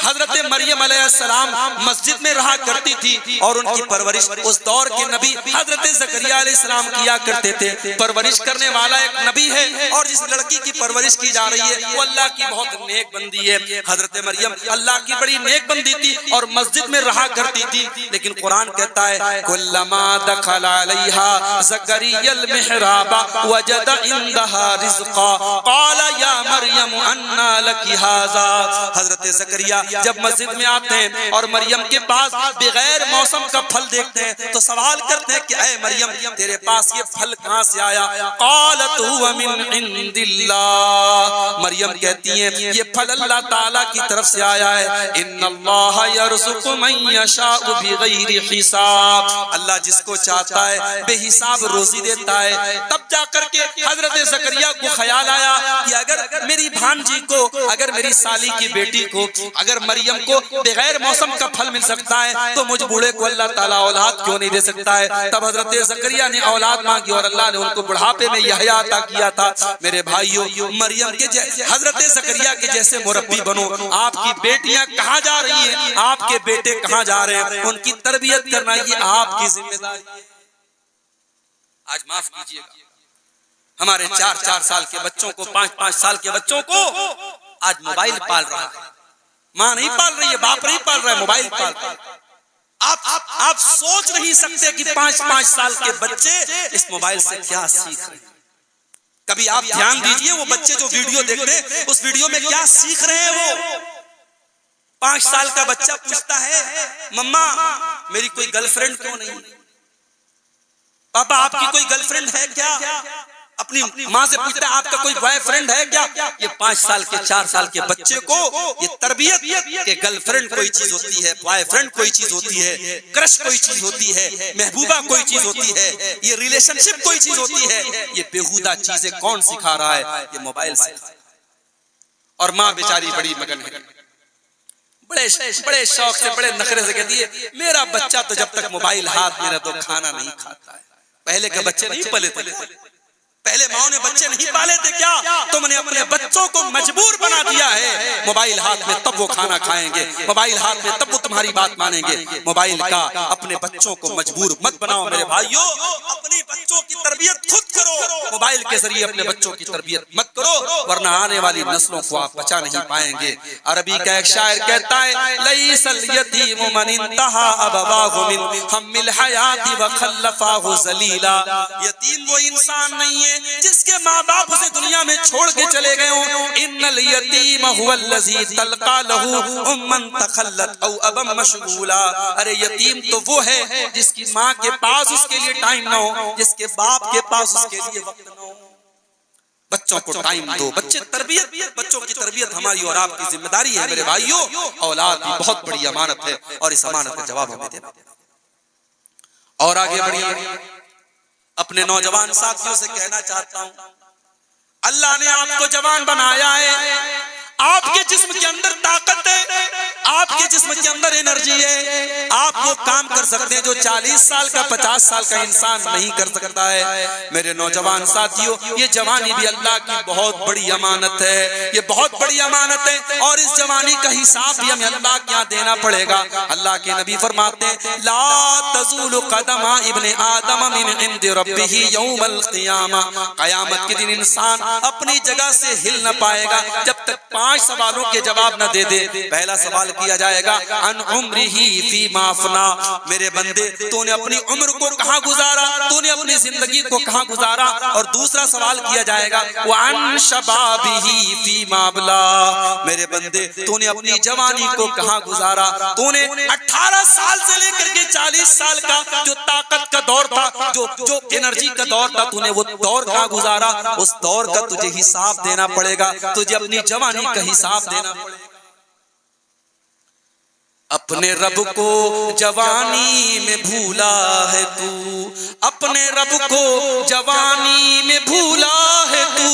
Speaker 1: حضرت مریم علیہ السلام مسجد میں رہا کرتی تھی اور ان کی پرورش اس دور کے نبی حضرت زکریا علیہ السلام کیا کرتے تھے. پرورش کرنے والا ایک نبی ہے اور جس لڑکی کی پرورش کی جا رہی ہے وہ اللہ کی بہت نیک بندی ہے. حضرت مریم اللہ کی بڑی نیک بندی تھی اور مسجد میں رہا کرتی تھی. لیکن قرآن کہتا ہے کلما دخل علیہا زکریا المحراب وجد عندها رزقا قال یا مریم انا لکی ہذا. حضرت زکریا جب مسجد میں آتے ہیں اور مریم کے پاس بغیر موسم کا پھل دیکھتے ہیں تو سوال کرتے ہیں کہ اے مریم تیرے پاس یہ پھل کہاں سے آیا. قالت هو من عند اللہ. مریم کہتی ہیں یہ پھل اللہ تعالیٰ کی طرف سے آیا ہے. ان اللہ یرزق من یشاء بغیر حساب. اللہ جس کو چاہتا ہے بے حساب روزی دیتا ہے. تب جا کر کے حضرت زکریا کو خیال آیا کہ اگر میری بھانجی کو, اگر میری سالی کی بیٹی کو, اگر مریم کو بغیر موسم کا پھل مل سکتا ہے تو مجھ بوڑھے کو اللہ تعالیٰ اولاد کیوں نہیں دے سکتا ہے. تب حضرت زکریا نے اولاد مانگی اور اللہ نے ان کو بڑھاپے میں یحییٰ عطا کیا تھا. تھا میرے بھائیو مریم کے حضرت زکریا کے جیسے مربی بنو. آپ کی بیٹیاں کہاں جا رہی ہیں, آپ کے بیٹے کہاں جا رہے ہیں, ان کی تربیت کرنا یہ آپ کی ذمہ داری. آج معاف کیجیے گا ہمارے 4 سال کے بچوں کو 5 سال کے بچوں کو آج موبائل پال رہا ہے. ماں نہیں پال رہی ہے, باپ نہیں پال رہا ہے, موبائل پال رہا ہے. آپ سوچ نہیں سکتے کہ 5 سال کے بچے اس موبائل سے کیا سیکھ رہے ہیں. کبھی آپ دھیان دیجئے وہ بچے جو ویڈیو دیکھ رہے ہیں اس ویڈیو میں کیا سیکھ رہے ہیں. وہ 5 سال کا بچہ پوچھتا ہے مما میری کوئی گرل فرینڈ کیوں نہیں, پاپا آپ کی کوئی گرل فرینڈ ہے کیا, اپنی ماں سے پوچھتا ہے آپ کا کوئی بوائے فرینڈ ہے کیا. یہ 5 سال کے 4 سال کے بچے کو یہ تربیت کہ گرل فرینڈ کوئی چیز ہوتی ہے, بوائے فرینڈ کوئی چیز ہوتی ہے, کرش کوئی چیز ہوتی ہے, محبوبہ کوئی چیز ہوتی ہے, یہ ریلیشن شپ کوئی چیز ہوتی ہے, یہ بےہودہ چیزیں کون سکھا رہا ہے, یہ موبائل سے. اور ماں بیچاری بڑی مگن ہے, بڑے شوق سے بڑے نخرے سے کہتی ہے میرا بچہ تو جب تک موبائل ہاتھ میں نہ تو کھانا نہیں کھاتا ہے. پہلے کے بچے نہیں پلے تھے, پہلے ماں نے بچے نہیں پالے تھے کیا, تم نے اپنے بچوں کو مجبور بنا دیا ہے. موبائل ہاتھ میں تب وہ کھانا کھائیں گے, موبائل ہاتھ میں تب وہ تمہاری بات مانیں گے. موبائل کا اپنے بچوں کو مجبور مت بناؤ میرے بھائیو, اپنے بچوں کی تربیت خود کرو, موبائل کے ذریعے اپنے بچوں کی تربیت مت کرو ورنہ آنے والی نسلوں کو آپ بچا نہیں پائیں گے. عربی کا ایک شاعر کہتا ہے لیس الیتیم من انتہا ابواہ من ہم الحیات وخلفاہ ذلیلا. یتیم وہ انسان نہیں ہے جس کے ماں باپ اسے دنیا میں چھوڑ کے چلے گئے ہوں. ان الیتیم هو الذی تلقى له ام تخلت او ابا مشغولا. ارے یتیم تو وہ ہے جس کی ماں کے پاس اس کے لیے ٹائم نہ ہو, جس کے باپ کے پاس اس کے لیے وقت نہ ہو. بچوں کو ٹائم دو, بچے تربیت, بچوں کی تربیت ہماری اور آپ کی ذمہ داری ہے میرے بھائیو. اولاد بھی بہت بڑی امانت ہے اور اس امانت کا جواب ہمیں دینا. اور آگے بڑھیے, اپنے نوجوان ساتھیوں سے کہنا چاہتا ہوں اللہ نے آپ کو جوان بنایا ہے, آپ کے جسم کے اندر طاقت ہے, آپ کے جسم کے اندر انرجی ہے, آپ وہ کام کر سکتے ہیں جو 40 سال کا 50 سال کا انسان نہیں کر سکتا ہے. میرے نوجوان ساتھیوں یہ جوانی بھی اللہ کی بہت بڑی امانت ہے, یہ بہت بڑی امانت ہے اور اس جوانی کا حساب بھی ہمیں اللہ کے یہاں دینا پڑے گا. اللہ کے نبی فرماتے ہیں لا تزول قدم ابن آدم من عند ربہ یوم القیامہ. قیامت کے دن انسان اپنی جگہ سے ہل نہ پائے گا جب تک 5 سوالوں کے جواب نہ دے دے. پہلا سوال کیا جائے گا ان عمرہ فیما افنا, میرے بندے تو نے اپنی عمر کو کہاں گزارا, تو نے اپنی زندگی کو کہاں گزارا. اور دوسرا سوال کیا جائے گا وعن شبابہ فیما ابلا, میرے بندے تو نے اپنی جوانی کو کہاں گزارا. تو نے 18 سال سے لے کر کے 40 سال کا جو طاقت کا دور تھا, جو انرجی کا دور تھا, تو نے وہ دور کہاں گزارا. اس دور کا تجھے حساب دینا پڑے گا, تجھے اپنی جوانی کا حساب دینا پڑے گا. اپنے رب کو جوانی میں بھولا ہے تو, اپنے رب کو جوانی میں بھولا ہے تو,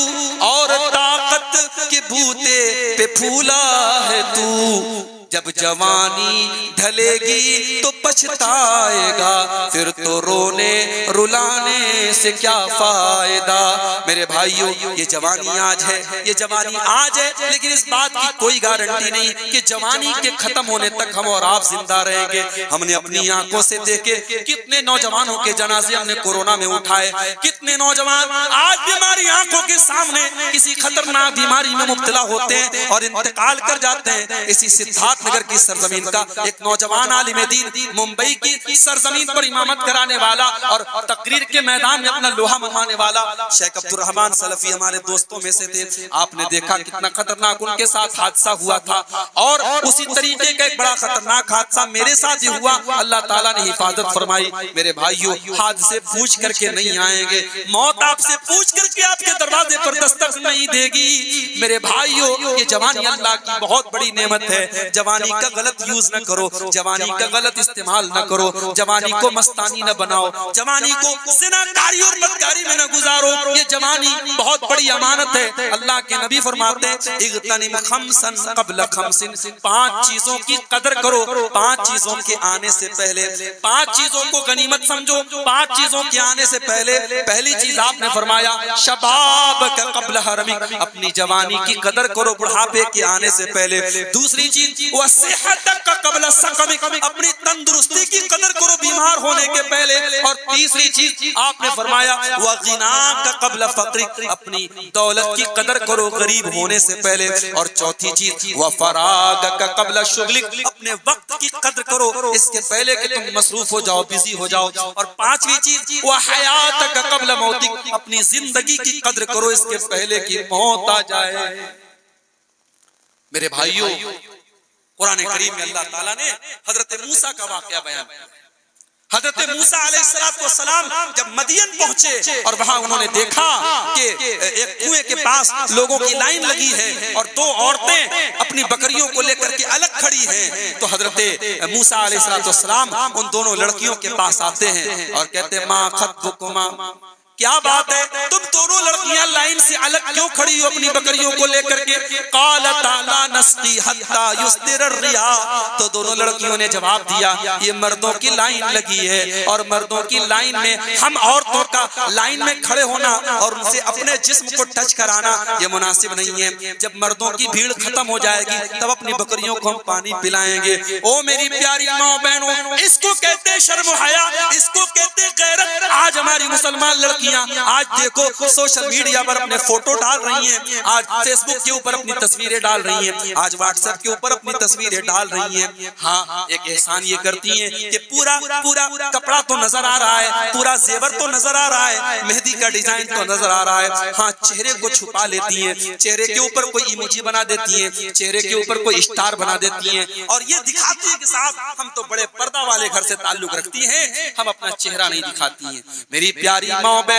Speaker 1: اور طاقت کے بھوتے پہ پھولا ہے تو. جب جوانی ڈھلے گی تو پچھتائے گا, پھر تو رونے رلانے سے کیا فائدہ. میرے بھائیو یہ جوانی آج ہے, یہ جوانی آج ہے, لیکن اس بات کی کوئی گارنٹی نہیں کہ جوانی کے ختم ہونے تک ہم اور آپ زندہ رہیں گے. ہم نے اپنی آنکھوں سے دیکھے کتنے نوجوانوں کے جنازے ہم نے کورونا میں اٹھائے, کتنے نوجوان آج بھی ہماری آنکھوں کے سامنے کسی خطرناک بیماری میں مبتلا ہوتے ہیں اور انتقال کر جاتے ہیں. اسی سدھارتھ نگر کی سرزمین کا ایک نوجوان عالم دین, ممبئی کی سرزمین پر امامت کرانے والا اور تقریر کے میدان میں اپنا لوہا منوانے والا شیخ عبد الرحمن سلفی ہمارے دوستوں میں سے تھے. آپ نے دیکھا کتنا خطرناک ان کے ساتھ حادثہ ہوا تھا, اور اسی طریقے کا ایک بڑا خطرناک حادثہ میرے ساتھ ہی ہوا. اللہ تعالیٰ نے حفاظت فرمائی. میرے بھائیوں حادثے پوچھ کر کے نہیں آئیں گے, موت آپ سے پوچھ کر کے آپ کے دروازے پر دستک نہیں دے گی. میرے بھائیوں یہ جوانی اللہ کی بہت بڑی نعمت ہے. جوانی کا غلط یوز نہ کرو, جوانی کا غلط استعمال نہ کرو, جوانی کو مستانی نہ بناؤ, جوانی کو زنا کاری اور بدکاری میں نہ گزارو. گزارو. یہ جوانی بہت بڑی امانت ہے. اللہ کے نبی فرماتے ہیں اغتنم خمسا قبل خمس, 5 چیزوں کی قدر کرو 5 چیزوں کے آنے سے پہلے. 5 چیزوں کو غنیمت سمجھو 5 چیزوں کے آنے سے پہلے. پہلی چیز آپ نے فرمایا شبابک قبل حرمک, اپنی جوانی کی قدر کرو بڑھاپے کے آنے سے پہلے. دوسری چیز وصحتک قبل سقمک, اپنی تندرستی کی قدر کرو بیمار ہونے کے پہلے. اور تیسری چیز آپ نے فرمایا وغناک قبل فقرک, اپنی دولت کی قدر کرو غریب ہونے سے پہلے. اور چوتھی چیز وفراغک قبل شغلک, اپنے وقت کی قدر کرو اس کے پہلے کہ تم مصروف ہو جاؤ بزی ہو جاؤ. اور پانچویں چیز وحیاتک قبل موتک, اپنی زندگی کی قدر کرو اس کے پہلے کہ موت آ جائے. میرے بھائیوں قرآن کریم میں اللہ تعالیٰ نے حضرت موسیٰ کا واقعہ بیان کیا. حضرت موسیٰ علیہ السلام جب مدین پہنچے اور وہاں انہوں نے دیکھا کہ ایک کنویں کے پاس لوگوں کی لائن لگی ہے اور 2 عورتیں اپنی بکریوں کو لے کر کے الگ کھڑی ہیں, تو حضرت موسیٰ علیہ السلام ان دونوں لڑکیوں کے پاس آتے ہیں اور کہتے ہیں ما خطبکما, کیا بات ہے تم دونوں لڑکیاں لائن سے الگ کیوں کھڑی ہو اپنی بکریوں کو لے کر کے؟ قالتا لا نسقی حتی یصدر الرعاء, تو دونوں لڑکیوں نے جواب دیا یہ مردوں کی لائن لگی ہے اور مردوں کی لائن میں ہم عورتوں کا لائن میں کھڑے ہونا اور ان سے اپنے جسم کو ٹچ کرانا یہ مناسب نہیں ہے. جب مردوں کی بھیڑ ختم ہو جائے گی تب اپنی بکریوں کو ہم پانی پلائیں گے. او میری پیاری ماں بہنوں, اس کو کہتے شرم و حیا, اس کو کہتے غیرت. آج ہماری مسلمان لڑکیاں آج دیکھو سوشل میڈیا پر اپنے فوٹو ڈال رہی ہیں, آج فیس بک کے اوپر اپنی تصویریں ڈال رہی ہیں, آج واٹس ایپ کے اوپر اپنی تصویریں ڈال رہی ہیں. ہاں ایک احسان یہ کرتی ہیں کہ پورا کپڑا تو نظر آ رہا ہے, پورا زیور تو نظر آ رہا ہے, مہندی کا ڈیزائن تو نظر آ رہا ہے. ہاں چہرے کو چھپا لیتی ہیں, چہرے کے اوپر کوئی ایموجی بنا دیتی ہیں, چہرے کے اوپر کوئی اسٹار بنا دیتی ہیں اور یہ دکھاتی ہے کہ صاحب ہم تو بڑے پردہ والے گھر سے تعلق رکھتی ہیں, ہم اپنا چہرہ نہیں دکھاتی ہیں. میری پیاری ماں بہنوں,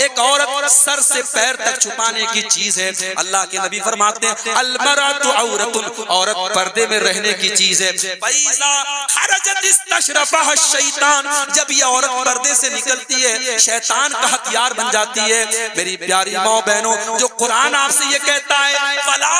Speaker 1: ایک عورت سر سے پیر تک چھپانے کی چیز ہے. اللہ کے نبی فرماتے ہیں المرأۃ عورۃ, عورت پردے میں رہنے کی چیز ہے. فَإِذَا خَرَجَتِ اسْتَشْرَفَهَا الشَّيْطَانُ, جب یہ عورت پردے سے نکلتی ہے شیطان کا ہتھیار بن جاتی ہے. میری پیاری ماں بہنوں, جو قرآن آپ سے یہ کہتا ہے فَلَا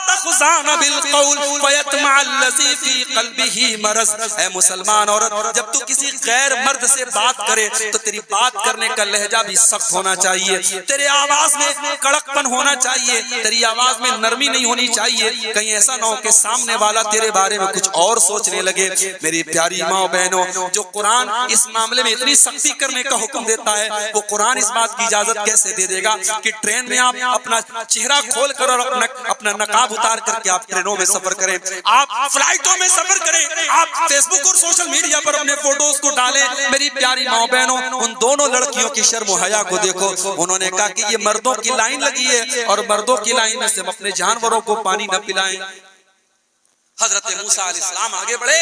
Speaker 1: تَخْضَعْنَ بِالْقَوْلِ فَيَطْمَعَ الَّذِي فِي قَلْبِهِ مَرَضٌ, اے مسلمان عورت جب تو کسی غیر مرد سے بات کرے تو تیری بات کرنے کا لہجہ بھی سخت ہونا چاہیے, تیرے آواز میں کڑک پن ہونا چاہیے, تیری آواز میں نرمی نہیں ہونی چاہیے. کہیں ایسا نہ ہو کہ سامنے والا تیرے بارے میں کچھ اور سوچنے لگے. میری پیاری ماں بہنوں, جو قرآن اس معاملے میں اتنی سختی کرنے کا حکم دیتا ہے وہ قرآن اس بات کی اجازت کیسے دے دے گا کہ ٹرین میں آپ اپنا چہرہ کھول کر اور اپنا نقاب اتار کر کے آپ ٹرینوں میں سفر کریں, آپ فلائٹوں میں سفر کریں, آپ فیس بک اور سوشل میڈیا پر اپنے فوٹوز کو ڈالیں. میری پیاری ماں بہنوں, ان دونوں لڑکیوں کی شرم و حیا کو دیکھو. انہوں نے کہا کہ یہ مردوں کی لائن لگی ہے اور مردوں کی لائن میں سے ہم اپنے جانوروں کو پانی نہ پلائیں. حضرت موسیٰ علیہ السلام آگے بڑھے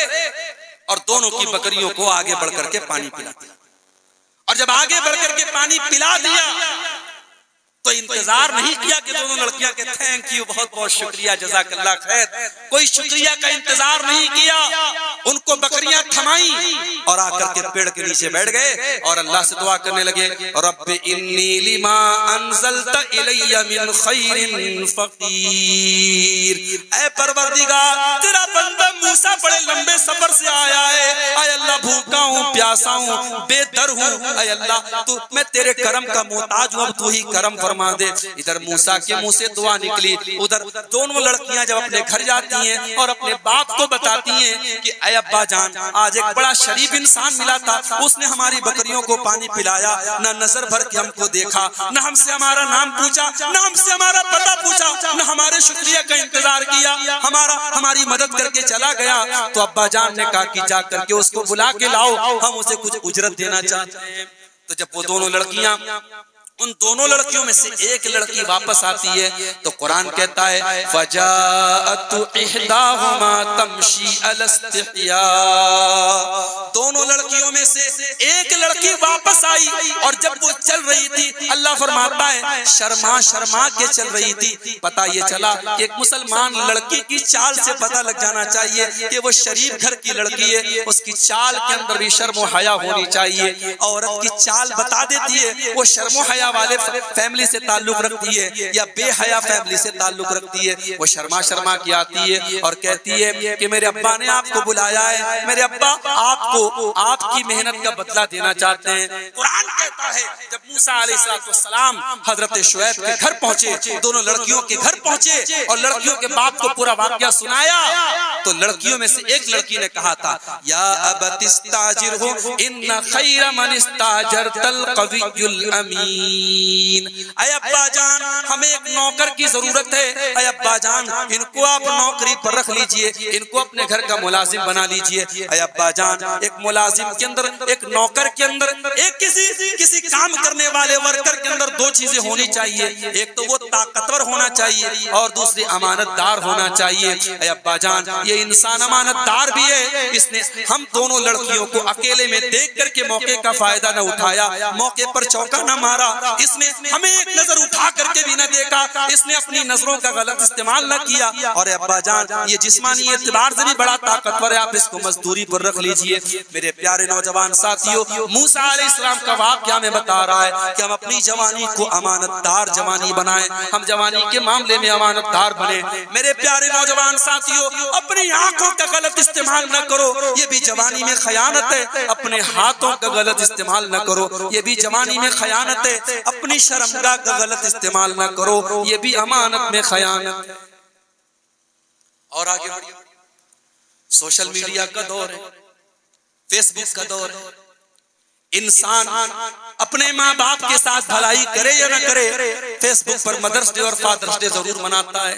Speaker 1: اور دونوں کی بکریوں کو آگے بڑھ کر کے پانی پلاتے, اور جب آگے بڑھ کر کے پانی پلا دیا تو انتظار نہیں کیا کہ دونوں لڑکیاں کہ تھینک یو, بہت بہت شکریہ, جزاک اللہ خیر. کوئی شکریہ کا انتظار نہیں کیا, ان کو بکریاں تھمائیں اور آ کر کے پیڑ کے نیچے بیٹھ گئے اور اللہ سے دعا کرنے لگے رب انی لما انزلت الی من خیر فقیر, اے پروردگار تیرا بندہ موسیٰ بڑے لمبے سفر سے آیا ہے, اے اللہ بھوکا ہوں, پیاسا ہوں, بے در ہوں, اے اللہ تو میں تیرے کرم کا محتاج ہوں, اب تو ہی کرم فرما دے. ادھر موسیٰ کے منہ سے دعا نکلی, ادھر دونوں لڑکیاں جب اپنے گھر جاتی ہیں اور اپنے باپ کو بتاتی ہیں کہ اے ابا جان آج ایک بڑا شریف انسان ملا تھا, اس نے ہماری بکریوں کو پانی پلایا, نہ نظر بھر کے ہم کو دیکھا, نہ ہم سے ہمارا نام پوچھا, نہ ہم سے ہمارا پتہ پوچھا, نہ ہمارے شکریہ کا انتظار کیا, ہماری مدد کر کے چلا گیا. تو ابا جان نے کہا کہ جا کر کے اس کو بلا کے لاؤ, ہم اسے کچھ اجرت دینا چاہتے ہیں. تو جب وہ دونوں لڑکیاں, ان دونوں لڑکیوں میں سے ایک لڑکی واپس آتی ہے تو قرآن کہتا ہے فَجَاءَتْ إِحْدَاهُمَا تَمْشِي عَلَى اسْتِحْيَاءٍ, دونوں لڑکیوں میں سے ایک لڑکی واپس آئی اور جب وہ چل رہی تھی اللہ فرماتا ہے شرما شرما کے چل رہی تھی. پتہ یہ چلا کہ ایک مسلمان لڑکی کی چال سے پتہ لگ جانا چاہیے کہ وہ شریف گھر کی لڑکی ہے, اس کی چال کے اندر بھی شرم و حیا ہونی چاہیے. عورت کی چال بتا دیتی ہے, وہ شرم و حیا حیا والے فیملی سے تعلق رکھتی ہے یا بے حیا فیملی سے تعلق رکھتی ہے، وہ شرما شرما کی آتی ہے اور کہتی ہے کہ میرے ابا نے آپ کو بلایا ہے، میرے ابا آپ کو آپ کی محنت کا بدلہ دینا چاہتے ہیں۔ قرآن کہتا ہے جب موسیٰ علیہ السلام حضرت شعیب کے گھر پہنچے، دونوں لڑکیوں کے گھر پہنچے اور لڑکیوں کے باپ کو پورا واقعہ سنایا، تو لڑکیوں میں سے ایک لڑکی نے کہا تھا یا ابت استاجرہ ان خیر من استاجرت القوی الامین، اے ابا جان ہمیں ایک نوکر کی ضرورت ہے، اے ابا جان ان کو آپ نوکری پر رکھ لیجئے، ان کو اپنے گھر کا ملازم بنا لیجئے۔ اے ابا جان ایک ملازم کے اندر، ایک نوکر کے اندر، ایک کسی کام کرنے والے ورکر کے اندر دو چیزیں ہونی چاہیے، ایک تو وہ طاقتور ہونا چاہیے اور دوسری امانت دار ہونا چاہیے۔ اے ابا جان یہ انسان امانت دار بھی ہے، اس نے ہم دونوں لڑکیوں کو اکیلے میں دیکھ کر کے موقع کا فائدہ نہ اٹھایا، موقع پر چوکا نہ مارا، اس نے ہمیں ایک نظر اٹھا کر کے بھی نہ دیکھا، اس نے اپنی نظروں کا غلط استعمال نہ کیا، اور ابا جان یہ جسمانی اعتبار سے بھی بڑا طاقتور ہے، آپ اس کو مزدوری پر رکھ لیجئے۔ میرے پیارے نوجوان ساتھیوں، موسیٰ علیہ السلام کا واقعہ میں بتا رہا ہے کہ ہم اپنی جوانی کو امانت دار جوانی بنائیں، ہم جوانی کے معاملے میں امانت دار بنیں۔ میرے پیارے نوجوان ساتھیوں، اپنی آنکھوں کا غلط استعمال نہ کرو، یہ بھی جوانی میں خیانت ہے، اپنے ہاتھوں کا غلط استعمال نہ کرو، یہ بھی جوانی میں خیانت ہے، اپنی شرمگاہ کا غلط استعمال نہ کرو، یہ بھی امانت میں خیانت ہے۔ اور آگے بڑھیے، سوشل میڈیا کا دور ہے، فیس بک کا دور ہے، انسان اپنے ماں باپ کے ساتھ بھلائی کرے یا نہ کرے، فیس بک پر مدرس ڈے اور فادرس ڈے ضرور مناتا ہے۔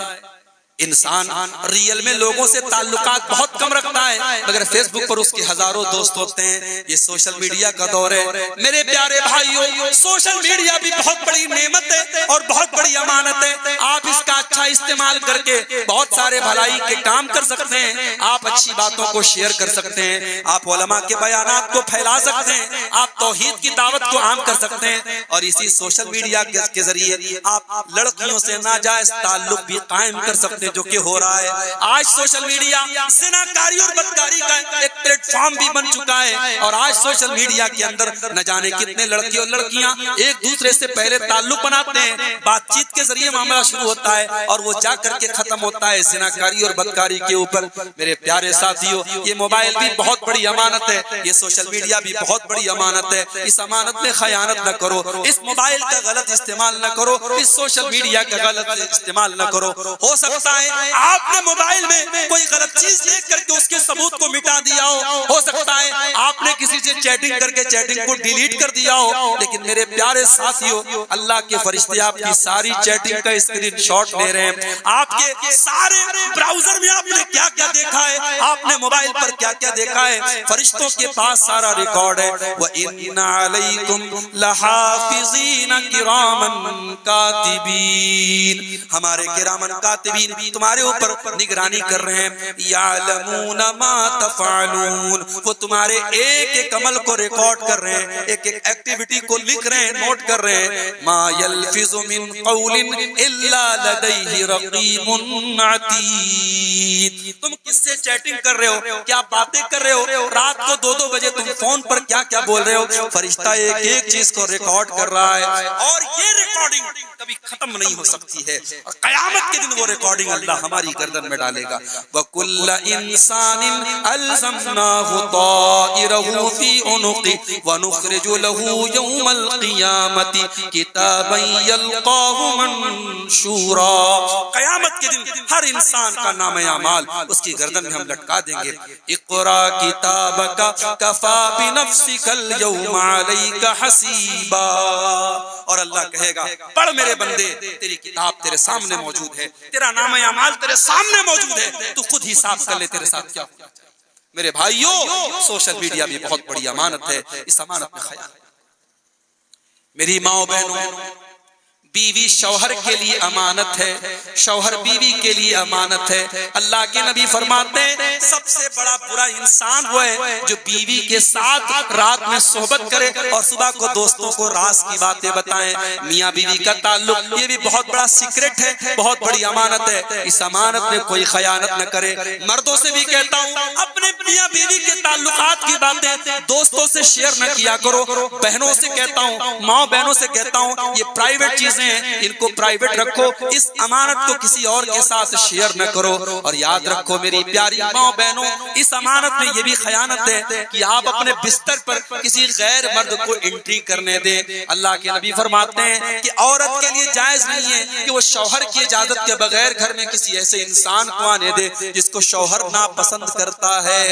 Speaker 1: انسان ریئل میں لوگوں سے تعلقات بہت کم رکھتا ہے، مگر فیس بک پر اس کے ہزاروں دوست ہوتے ہیں۔ یہ سوشل میڈیا کا دور ہے۔ میرے پیارے بھائیوں، سوشل میڈیا بھی بہت بڑی نعمت ہے اور بہت بڑی امانت ہے، آپ اس کا اچھا استعمال کر کے بہت سارے بھلائی کے کام کر سکتے ہیں، آپ اچھی باتوں کو شیئر کر سکتے ہیں، آپ علماء کے بیانات کو پھیلا سکتے ہیں، آپ توحید کی دعوت کو عام کر سکتے ہیں، اور اسی سوشل میڈیا کے ذریعے آپ لڑکیوں سے ناجائز تعلق بھی قائم کر سکتے ہیں، جو کہ ہو رہا ہے۔ آج سوشل میڈیا زناکاری اور بدکاری کا ایک پلیٹ فارم بھی بن چکا ہے، اور آج سوشل میڈیا کے اندر نہ جانے کتنے لڑکے اور لڑکیاں ایک دوسرے سے پہلے تعلق بناتے ہیں، بات چیت کے ذریعے معاملہ شروع ہوتا ہے اور وہ جا کر کے ختم ہوتا ہے زناکاری اور بدکاری کے اوپر۔ میرے پیارے ساتھیوں، یہ موبائل بھی بہت بڑی امانت ہے، یہ سوشل میڈیا بھی بہت بڑی امانت ہے، اس امانت میں خیانت نہ کرو، اس موبائل کا غلط استعمال نہ کرو، اس سوشل میڈیا کا غلط استعمال نہ کرو۔ ہو سکتا آپ نے موبائل میں کوئی غلط چیز دیکھ کر کے اس کے ثبوت کو مٹا دیا ہو سکتا ہے آپ نے کسی سے چیٹنگ کر کے چیٹنگ کو ڈیلیٹ کر دیا ہو، لیکن میرے پیارے ساتھیوں، اللہ کے فرشتے آپ کی ساری چیٹنگ کا اسکرین شاٹ لے رہے ہیں، آپ کے سارے براؤزر میں آپ نے کیا کیا دیکھا ہے، آپ نے موبائل پر کیا کیا دیکھا ہے، فرشتوں کے پاس سارا ریکارڈ ہے۔ وَإِنَّ عَلَيْكُمْ لَحَافِظِينَ كِرَامًا كَاتِبِينَ، ہمارے کرامن کاتبین تمہارے اوپر نگرانی کر رہے ہیں، یعلمون ما تفعلون، وہ تمہارے ایک ایک عمل کو ریکارڈ کر رہے ہیں، ایک ایک ایکٹیویٹی کو لکھ رہے ہیں، نوٹ کر رہے ہیں۔ ما یلفظ من قول الا لدیہ رقیب عتید، تم کس سے چیٹنگ کر رہے ہو، کیا باتیں کر رہے ہو، رات کو 2-2 بجے تم فون پر کیا کیا بول رہے ہو، فرشتہ ایک ایک چیز کو ریکارڈ کر رہا ہے، اور یہ ریکارڈنگ کبھی ختم نہیں ہو سکتی ہے، اور قیامت کے دن وہ ریکارڈنگ اللہ ہماری گردن میں ڈالے گا۔ وَكُلَّ إِنسَانٍ أَلْزَمْنَاهُ طَائِرَهُ فِي عُنُقِهِ وَنُخْرِجُ لَهُ يَوْمَ الْقِيَامَةِ كِتَابًا يَلْقَاهُ مَنشُورًا، قیامت کے دن ہر انسان کا نام اعمال اس کی گردن میں ہم لٹکا دیں گے۔ اقرا کتابک کفا بنفسک اليوم علیک حسیبا، اور اللہ کہے گا پڑھ میرے بندے، تیری کتاب تیرے سامنے موجود ہے، تیرا نام اعمال تیرے سامنے موجود ہے، تو خود حساب کر لے تیرے ساتھ کیا ہوا۔ میرے بھائیوں، سوشل میڈیا بھی بہت بڑی امانت ہے، اس امانت میں خیال۔ میری ماں و بہنوں، بیوی شوہر کے لیے امانت ہے، شوہر بیوی کے لیے امانت ہے۔ اللہ کے نبی فرماتے ہیں سب سے بڑا برا انسان وہ ہے جو بیوی کے ساتھ رات میں صحبت کرے اور صبح کو دوستوں کو راز کی باتیں بتائیں۔ میاں بیوی کا تعلق یہ بھی بہت بڑا سیکرٹ ہے، بہت بڑی امانت ہے، اس امانت میں کوئی خیانت نہ کرے۔ مردوں سے بھی کہتا ہوں اپنے میاں بیوی کے تعلقات کی باتیں دوستوں سے شیئر نہ کیا کرو۔ بہنوں سے کہتا ہوں، ماں بہنوں سے کہتا ہوں یہ پرائیویٹ چیزیں ہیں، ان کو پرائیویٹ رکھو، اس امانت کو کسی اور کے ساتھ شیئر نہ کرو۔ اور یاد رکھو میری پیاری ماں بہنوں، اس امانت میں یہ بھی خیانت ہے کہ آپ اپنے بستر پر کسی غیر مرد کو انٹری کرنے دیں۔ اللہ کے نبی فرماتے ہیں کہ عورت کے لیے جائز نہیں ہے کہ وہ شوہر کی اجازت کے بغیر گھر میں کسی ایسے انسان کو آنے دے جس کو شوہر ناپسند کرتا ہے۔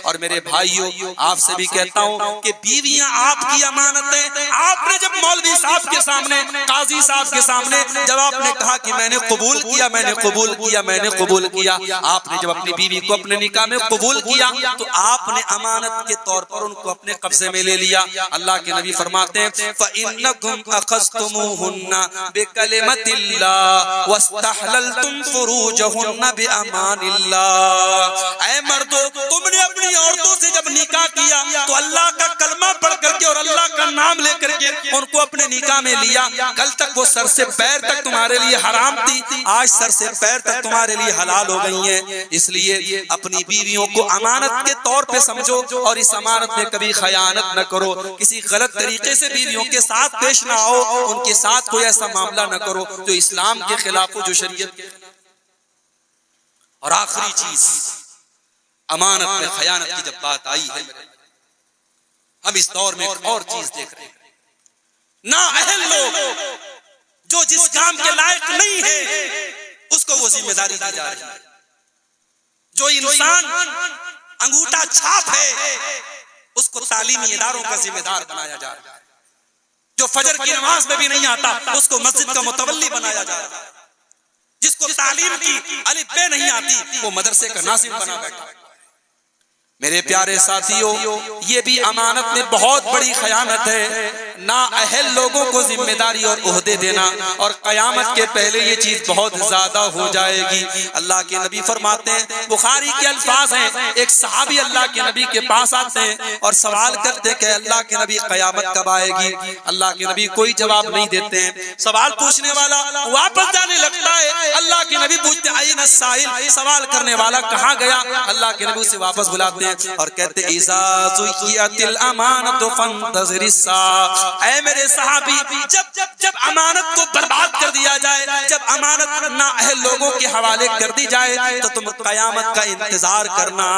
Speaker 1: اور میرے بھائیوں آپ سے بھی کہتا ہوں کہ بیویاں آپ کی امانت ہیں۔ آپ نے جب مولوی صاحب کے سامنے، قاضی صاحب کے سامنے جب آپ نے کہا کہ میں نے قبول کیا، میں نے قبول کیا، میں نے قبول کیا، آپ نے جب اپنی بیوی کو اپنے نکاح میں قبول کیا تو آپ نے امانت کے طور پر ان کو اپنے قبضے میں لے لیا۔ اللہ کے نبی فرماتے ہیں فَإِنَّكُمْ أَخَذْتُمُوهُنَّ بِكَلِمَةِ اللَّهِ وَاسْتَحْلَلْتُمْ فُرُوجَهُنَّ بِأَمَانِ اللَّهِ۔ اے مردو، تم نے اپنی عورتوں سے جب نکاح کیا تو اللہ کا کلمہ پڑھ کر کے اور اللہ کا نام لے کر کے ان کو اپنے نکاح میں لیا۔ کل تک وہ سر سے پیر تک تمہارے لیے حرام تھی، آج سر سے پیر تک تمہارے لیے حلال ہو گئی ہیں۔ اس لیے اپنی بیویوں کو امانت کے طور پہ سمجھو اور اس امانت میں کبھی خیانت نہ کرو۔ کسی غلط طریقے سے بیویوں کے ساتھ پیش نہ آؤ، ان کے ساتھ کوئی ایسا معاملہ نہ کرو جو اسلام کے خلاف ہو، جو شریعت کے خلاف۔ اور آخری چیز، امانت میں خیانت کی جب بات آئی ہے، ہم اس دور میں ایک اور چیز دیکھ رہے ہیں، نااہل لوگ جو جس کام کے لائق نہیں ہے اس کو وہ ذمہ داری دی جا رہی ہے۔ جو انسان انگوٹھا چھاپ ہے اس کو تعلیمی اداروں کا ذمہ دار بنایا جا رہا ہے۔ جو فجر کی نماز میں بھی نہیں آتا اس کو مسجد کا متولی بنایا جا رہا ہے۔ جس کو تعلیم کی الف ب نہیں آتی وہ مدرسے کا ناظم بنا بیٹھا ہے۔ میرے پیارے ساتھیوں، یہ بھی امانت میں بہت بڑی خیانت ہے، نااہل لوگوں کو ذمہ داری اور عہدے دینا، اور قیامت کے پہلے یہ چیز بہت زیادہ ہو جائے گی۔ اللہ کے نبی فرماتے ہیں، بخاری کے الفاظ ہیں، ایک صحابی اللہ کے نبی کے پاس آتے ہیں اور سوال کرتے کہ اللہ کے نبی قیامت کب آئے گی؟ اللہ کے نبی کوئی جواب نہیں دیتے ہیں۔ سوال پوچھنے والا واپس جانے لگتا ہے، اللہ کے نبی پوچھتے این السائل، سوال کرنے والا کہاں گیا؟ اللہ کے نبی اسے واپس بلاتے ہیں اور کہتے اذا ذکیت الامانۃ فانتظر الساعہ۔ اے میرے صحابی، جب امانت کو برباد کر دیا جائے، جب امانت نااہل لوگوں کے حوالے کر دی جائے تو تم قیامت کا انتظار کرنا۔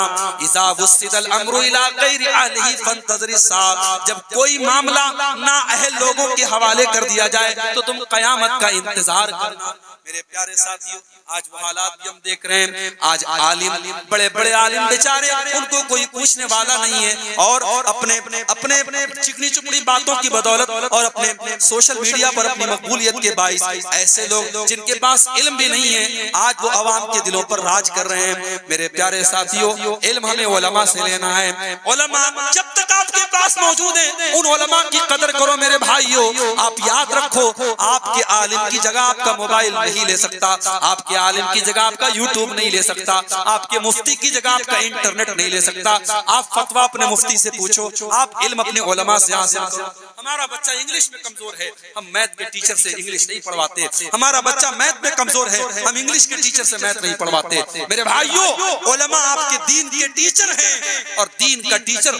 Speaker 1: اذا وسد الامر الى غیر اہلہ فانتظر الساعہ، جب کوئی معاملہ نااہل لوگوں کے حوالے کر دیا جائے تو تم قیامت کا انتظار کرنا۔ میرے پیارے ساتھیوں، آج وہ حالات بھی ہم دیکھ رہے ہیں، آج عالم، بڑے بڑے عالم بیچارے، ان کو کوئی پوچھنے والا نہیں ہے، اور اپنے چکنی چپڑی باتوں کی بدولت اور اپنے سوشل میڈیا پر اپنی مقبولیت کے باعث ایسے لوگ جن کے پاس علم بھی نہیں ہے آج وہ عوام کے دلوں پر راج کر رہے ہیں۔ میرے پیارے ساتھیوں، علم ہمیں علماء سے لینا ہے۔ علماء جب تک آپ کے پاس موجود ہیں ان علماء کی قدر کرو میرے بھائیوں۔ آپ یاد رکھو، آپ کے عالم کی جگہ آپ کا موبائل نہیں لے سکتا، آپ کے عالم کی جگہ آپ کا یوٹیوب نہیں لے سکتا، آپ کے مفتی کی جگہ آپ کا انٹرنیٹ نہیں لے سکتا۔ آپ فتویٰ اپنے مفتی سے پوچھو، آپ علم اپنے علماء سے حاصل کرو۔ ہمارا بچہ انگلش میں کمزور ہے، ہم میتھ کے ٹیچر سے انگلش نہیں پڑھواتے۔ ہمارا بچہ میتھ میں کمزور ہے، ہم انگلش کے ٹیچر سے میتھ نہیں پڑھواتے۔ میرے بھائیوں، علماء آپ کے دین کے ٹیچر ہیں، اور دین کا ٹیچر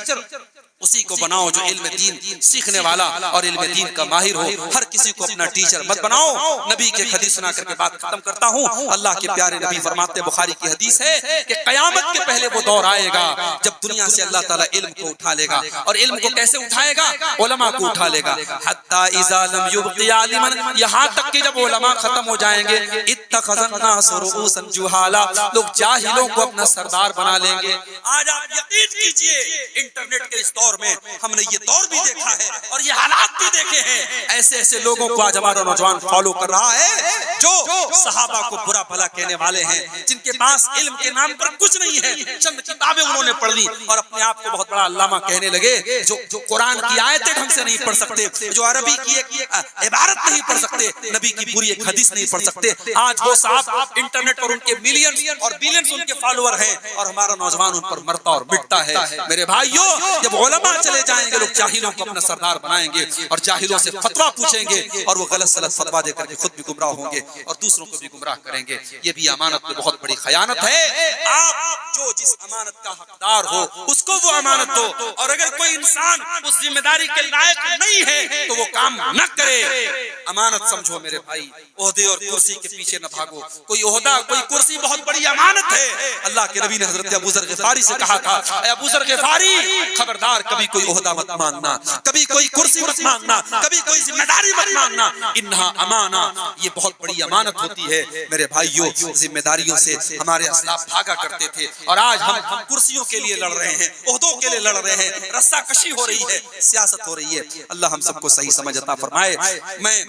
Speaker 1: اسی کو بناؤ جو علم دین سیکھنے والا اور علم دین کا ماہر ہو۔ ہر کسی کو اپنا ٹیچر مت بناؤ۔ نبی کے حدیث سنا کر کے بات ختم کرتا ہوں۔ اللہ کے پیارے نبی فرماتے، بخاری کی حدیث ہے کہ قیامت کے پہلے وہ دور آئے گا جب دنیا سے اللہ تعالیٰ علم کو اٹھا لے گا، اور علم کو کیسے اٹھائے گا؟ علماء کو اٹھا لے گا۔ حتی اذا لم یبق عالما، یہاں تک کہ جب علماء ختم ہو جائیں گے، اتخذ الناس رؤوسا جہالا، لوگ جاہلوں کو اپنا سردار بنا لیں گے۔ آج آپ یقین کیجئے، انٹرنیٹ کے اس دور میں ہم نے یہ دور بھی دیکھا ہے اور یہ حالات بھی دیکھے ہیں۔ ایسے ایسے لوگوں کو آج ہمارا نوجوان فالو کر رہا ہے جو صحابہ کو برا بھلا کہنے والے ہیں، جن کے پاس علم کے نام پر کچھ نہیں ہے، چند کتابیں انہوں نے پڑھ لی اور اپنے آپ کو بہت بڑا علامہ کہنے لگے، جو قرآن کی آیتیں ڈھنگ سے نہیں پڑھ سکتے، جو عربی کی ایک عبارت نہیں پڑھ سکتے، نبی کی پوری ایک حدیث نہیں پڑھ سکتے. آج وہ صاحب انٹرنیٹ پر ان کے ملینز اور بلینز ان کے فالوور ہیں اور ہمارا نوجوان ان پر مرتا اور مٹتا ہے. میرے بھائیوں، جب علماء چلے جائیں گے لوگ جاہلوں کو اپنا سردار بنائیں گے اور جاہلوں سے فتویٰ پوچھیں گے اور وہ غلط سلط فتویٰ دے کر کے خود بھی گمراہ ہوں گے اور دوسروں کو بھی گمراہ کریں گے. یہ بھی امانت میں بہت بڑی خیانت ہے. آپ جو جس امانت کا حقدار ہو اس کو وہ امانت دو، اور اگر کوئی انسان اس ذمہ داری کے لائق نہیں ہے تو وہ کام نہ کرے. امانت سمجھو میرے بھائی، عہدے اور کرسی کے پیچھے نہ بھاگو. کوئی عہدہ کوئی کرسی بہت بڑی امانت ہے. اللہ کے نبی نے حضرت ابو ذر غفاری سے کہا تھا، اے ابو ذر غفاری، خبردار کبھی کوئی عہدہ مت مانگنا، کبھی کوئی کرسی مت مانگنا، کبھی کوئی ذمہ داری مت مانگنا. انہا امانہ، یہ بہت بڑی امانت ہوتی ہے. میرے بھائیوں، ذمہ داریوں سے ہمارے اسلاف بھاگا کرتے تھے اور آج ہم کرسیوں کے لیے لڑ رہے ہیں، عہدوں کے لیے لڑ رہے ہیں، رسہ کشی ہو رہی ہے، سیاست ہو رہی ہے. اللہ ہم سب کو صحیح سمجھ عطا فرمائے. میں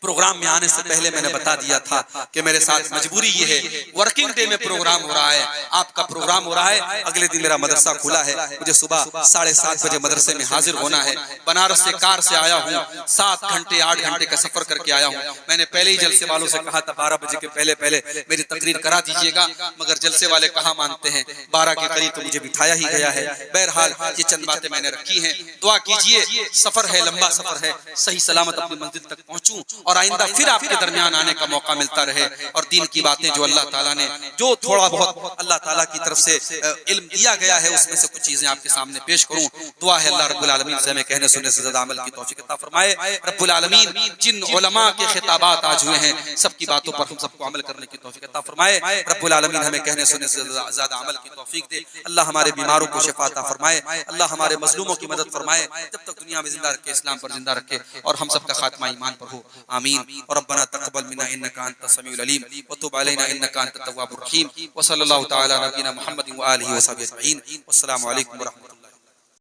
Speaker 1: پروگرام میں آنے سے پہلے میں نے بتا دیا تھا کہ میرے ساتھ مجبوری یہ ہے، ورکنگ ڈے میں پروگرام ہو رہا ہے، آپ کا پروگرام ہو رہا ہے، اگلے دن میرا مدرسہ کھلا ہے، مجھے صبح 7:30 بجے مدرسے میں حاضر ہونا ہے. بنارس سے کار سے آیا ہوں، 7 گھنٹے 8 گھنٹے کا سفر کر کے آیا ہوں. میں نے پہلے ہی جلسے والوں سے کہا تھا 12 بجے کے پہلے میری تقریر کرا دیجیے گا، مگر جلسے والے کہاں مانتے ہیں. 12 کے قریب تو مجھے بٹھایا ہی گیا ہے. بہرحال یہ چند باتیں میں نے رکھی ہیں. دعا کیجئے، سفر ہے، لمبا سفر ہے، صحیح سلامت اپنی منزل تک پہنچوں اور آئندہ پھر آپ کے درمیان آنے کا موقع ملتا رہے اور دین کی باتیں جو اللہ تعالیٰ نے جو تھوڑا بہت اللہ تعالیٰ کی طرف سے علم دیا گیا ہے اس میں سے کچھ چیزیں آپ کے سامنے پیش کروں. دعا ہے اللہ رب العالمین سے ہمیں کہنے سننے سے زیادہ عمل کی توفیق عطا فرمائے. رب العالمین جن علماء کے خطابات آج ہوئے ہیں سب کی باتوں پر ہم سب کو عمل کرنے کی توفیق عطا فرمائے. رب العالمین ہمیں کہنے سننے سے زیادہ عمل کی توفیق دے. اللہ ہمارے بیماروں کو شفا عطا فرمائے. اللہ ہمارے مظلوموں کی مدد فرمائے. جب تک دنیا میں زندہ رکھے اسلام پر زندہ رکھے اور ہم سب کا خاتمہ ایمان پر ہو. آمین. اور ربنا تقبل منا انك انت السميع العليم وتب علينا انك انت التواب الرحيم. وصلى الله تعالى على نبينا محمد واله وصحبه اجمعين. والسلام عليكم ورحمة الله.